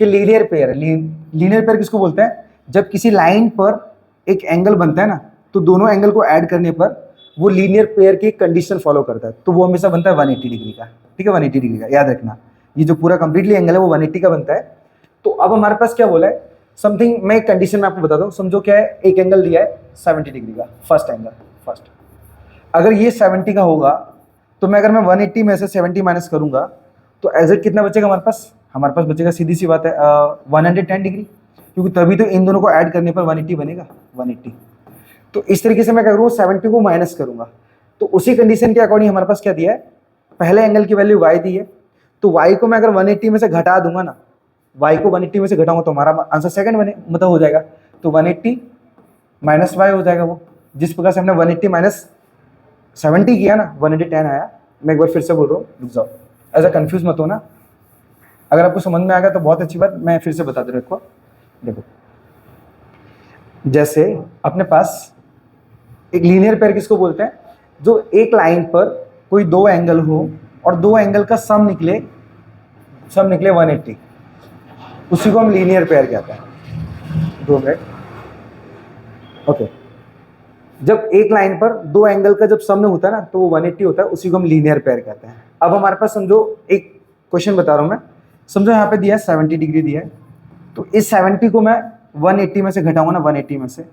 कि लीनियर पेयर है, लीनियर पेयर किसको बोलते हैं, जब किसी लाइन पर एक एंगल बनता है ना, तो दोनों एंगल को ऐड करने पर वो लीनियर पेयर की कंडीशन फॉलो करता है, तो वो हमेशा बनता है 180 डिग्री का। ठीक है, 180 डिग्री का याद रखना, ये जो पूरा कंप्लीटली एंगल है वो 180 का बनता है। तो अब हमारे पास क्या बोला है, समथिंग, मैं एक कंडीशन में आपको बता दूं, समझो क्या है, एक एंगल दिया है 70 डिग्री का, फर्स्ट एंगल, फर्स्ट, अगर ये 70 का होगा तो मैं अगर मैं 180 में से 70 माइनस करूंगा तो एग्जैक्ट कितना बचेगा हमारे पास बचेगा, सीधी सी बात है 110 डिग्री, क्योंकि तभी तो इन दोनों को ऐड करने पर 180 बनेगा, 180। तो इस तरीके से मैं क्या करूँगा, 70 को माइनस करूंगा, तो उसी कंडीशन के अकॉर्डिंग हमारे पास क्या दिया है, पहले एंगल की वैल्यू y दी है, तो y को मैं अगर 180 में से घटा दूंगा ना, y को 180 में से घटाऊंगा तो हमारा आंसर सेकंड बने मतलब हो जाएगा, तो 180 माइनस y हो जाएगा वो। जिस प्रकार से हमने 180 माइनस 70 किया ना, 110 आया। मैं एक बार फिर से बोल रहा हूँ, रुक जाओ, ऐसा कंफ्यूज मत हो ना, अगर आपको समझ में आ गया तो बहुत अच्छी बात, मैं फिर से बता दे रहा हूँ। देखो, जैसे अपने पास एक लीनियर पेयर किसको बोलते हैं, जो एक लाइन पर कोई दो एंगल हो और दो एंगल का सम निकले 180, उसी को हम लीनियर पेयर कहते हैं। 2 मिनट, ओके, जब एक लाइन पर दो एंगल का जब सम होता है ना तो वो 180 होता है, उसी को हम लीनियर पेयर कहते हैं। अब हमारे पास समझो एक क्वेश्चन बता रहा हूं मैं, समझो यहाँ पे दिया है 70 डिग्री दिया है, तो इस 70 को मैं 180 में से घटाऊंगा ना, 180 में से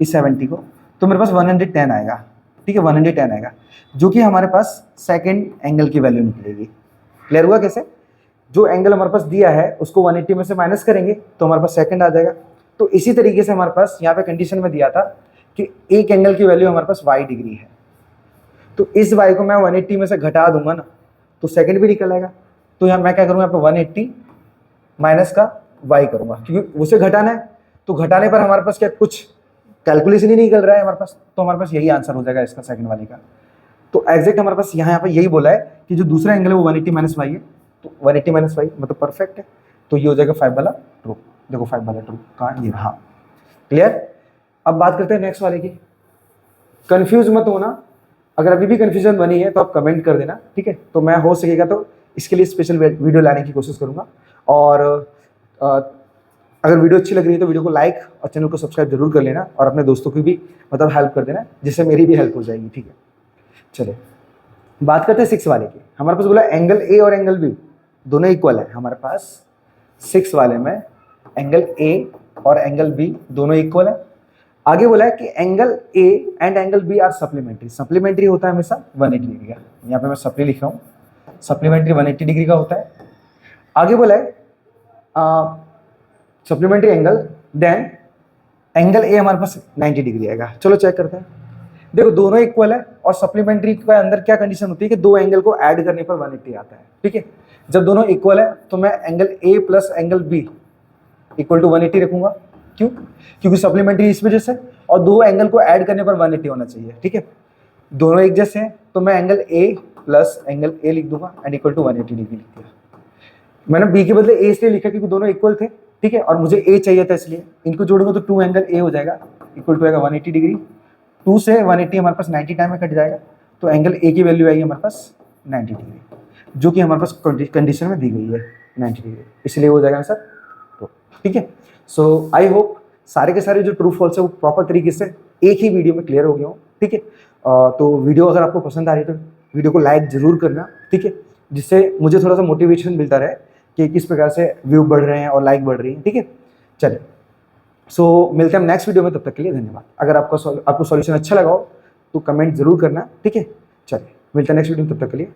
इस 70 को, तो मेरे पास 110 आएगा। ठीक है, 110 आएगा, जो कि हमारे पास सेकेंड एंगल की वैल्यू निकलेगी। क्लियर हुआ कैसे, जो एंगल हमारे पास दिया है उसको 180 में से माइनस करेंगे तो हमारे पास सेकंड आ जाएगा। तो इसी तरीके से हमारे पास यहाँ पे कंडीशन में दिया था कि एक एंगल की वैल्यू हमारे पास y डिग्री है, तो इस y को मैं 180 में से घटा दूंगा ना तो सेकंड भी निकल आएगा। तो यहाँ मैं क्या करूँगा, यहाँ पे 180 माइनस का y करूँगा, क्योंकि उसे घटाना है, तो घटाने पर हमारे पास क्या कुछ कैलकुलेशन ही नहीं निकल रहा है हमारे पास, तो हमारे पास यही आंसर हो जाएगा इसका, सेकंड वाले का। तो एग्जैक्ट हमारे पास यहाँ पे यही बोला है कि जो दूसरा एंगल है वो 180 माइनस वाई है, तो 180 माइनस वाई मतलब परफेक्ट है, तो ये हो जाएगा 5 वाला ट्रू। देखो 5 वाला ट्रू कहाँ, ये रहा। क्लियर, अब बात करते हैं नेक्स्ट वाले की। कंफ्यूज मत होना, अगर अभी भी कंफ्यूजन बनी है तो आप कमेंट कर देना, ठीक है, तो मैं हो सकेगा तो इसके लिए स्पेशल वीडियो लाने की कोशिश करूँगा। और अगर वीडियो अच्छी लग रही है तो वीडियो को लाइक और चैनल को सब्सक्राइब जरूर कर लेना, और अपने दोस्तों की भी मतलब हेल्प कर देना, जिससे मेरी भी हेल्प हो जाएगी। ठीक है, चलिए बात करते हैं 6 वाले की। हमारे पास बोला एंगल ए और एंगल बी दोनों इक्वल है। हमारे पास 6 वाले में एंगल ए और एंगल बी दोनों इक्वल है। आगे बोला है कि angle A and angle B are supplementary. Supplementary होता है हमेशा 180 डिग्री का, यहाँ पे मैं सप्ली लिख रहा हूँ, सप्लीमेंट्री 180 डिग्री का होता है। आगे बोला है supplementary angle, then angle A हमारे पास 90 डिग्री आएगा। चलो चेक करते हैं। देखो दोनों इक्वल है, और सप्लीमेंट्री के अंदर क्या कंडीशन होती है कि दो एंगल को ऐड करने पर 180 आता है। ठीक है, जब दोनों इक्वल है तो मैं angle A plus angle B equal to 180 रखूंगा। क्यों, क्योंकि सप्लीमेंट्री इस वजह से, और दो एंगल को ऐड करने पर 180 होना चाहिए। ठीक है, दोनों एक जैसे हैं तो मैं angle A plus angle A लिख दूंगा एंड इक्वल टू 180 डिग्री लिख दिया। मैंने बी के बदले ए इसलिए लिखा क्योंकि दोनों इक्वल थे। ठीक है, और मुझे ए चाहिए था, इसलिए इनको जोड़ूंगा तो 2 एंगल ए हो जाएगा, इक्वल टू आएगा 180 डिग्री। 2 से 180 हमारे पास 90 टाइम में कट जाएगा, तो एंगल ए की वैल्यू आएगी हमारे पास 90 डिग्री, जो कि हमारे पास कंडीशन में दी गई है 90 डिग्री, इसलिए हो जाएगा आंसर। तो ठीक है, सो आई होप सारे के सारे जो ट्रू फॉल्स है वो प्रॉपर तरीके से एक ही वीडियो में क्लियर हो गया हो। ठीक है, तो वीडियो अगर आपको पसंद आ रही है तो वीडियो को लाइक जरूर करना। ठीक है, जिससे मुझे थोड़ा सा मोटिवेशन मिलता रहे कि किस प्रकार से व्यू बढ़ रहे हैं और लाइक बढ़ रही है। ठीक है, चलिए, सो मिलते हैं हम नेक्स्ट वीडियो में, तब तक के लिए धन्यवाद। अगर आपको सॉल्यूशन अच्छा लगा हो तो कमेंट जरूर करना। ठीक है, चलिए मिलते हैं नेक्स्ट वीडियो में, तब तक के लिए।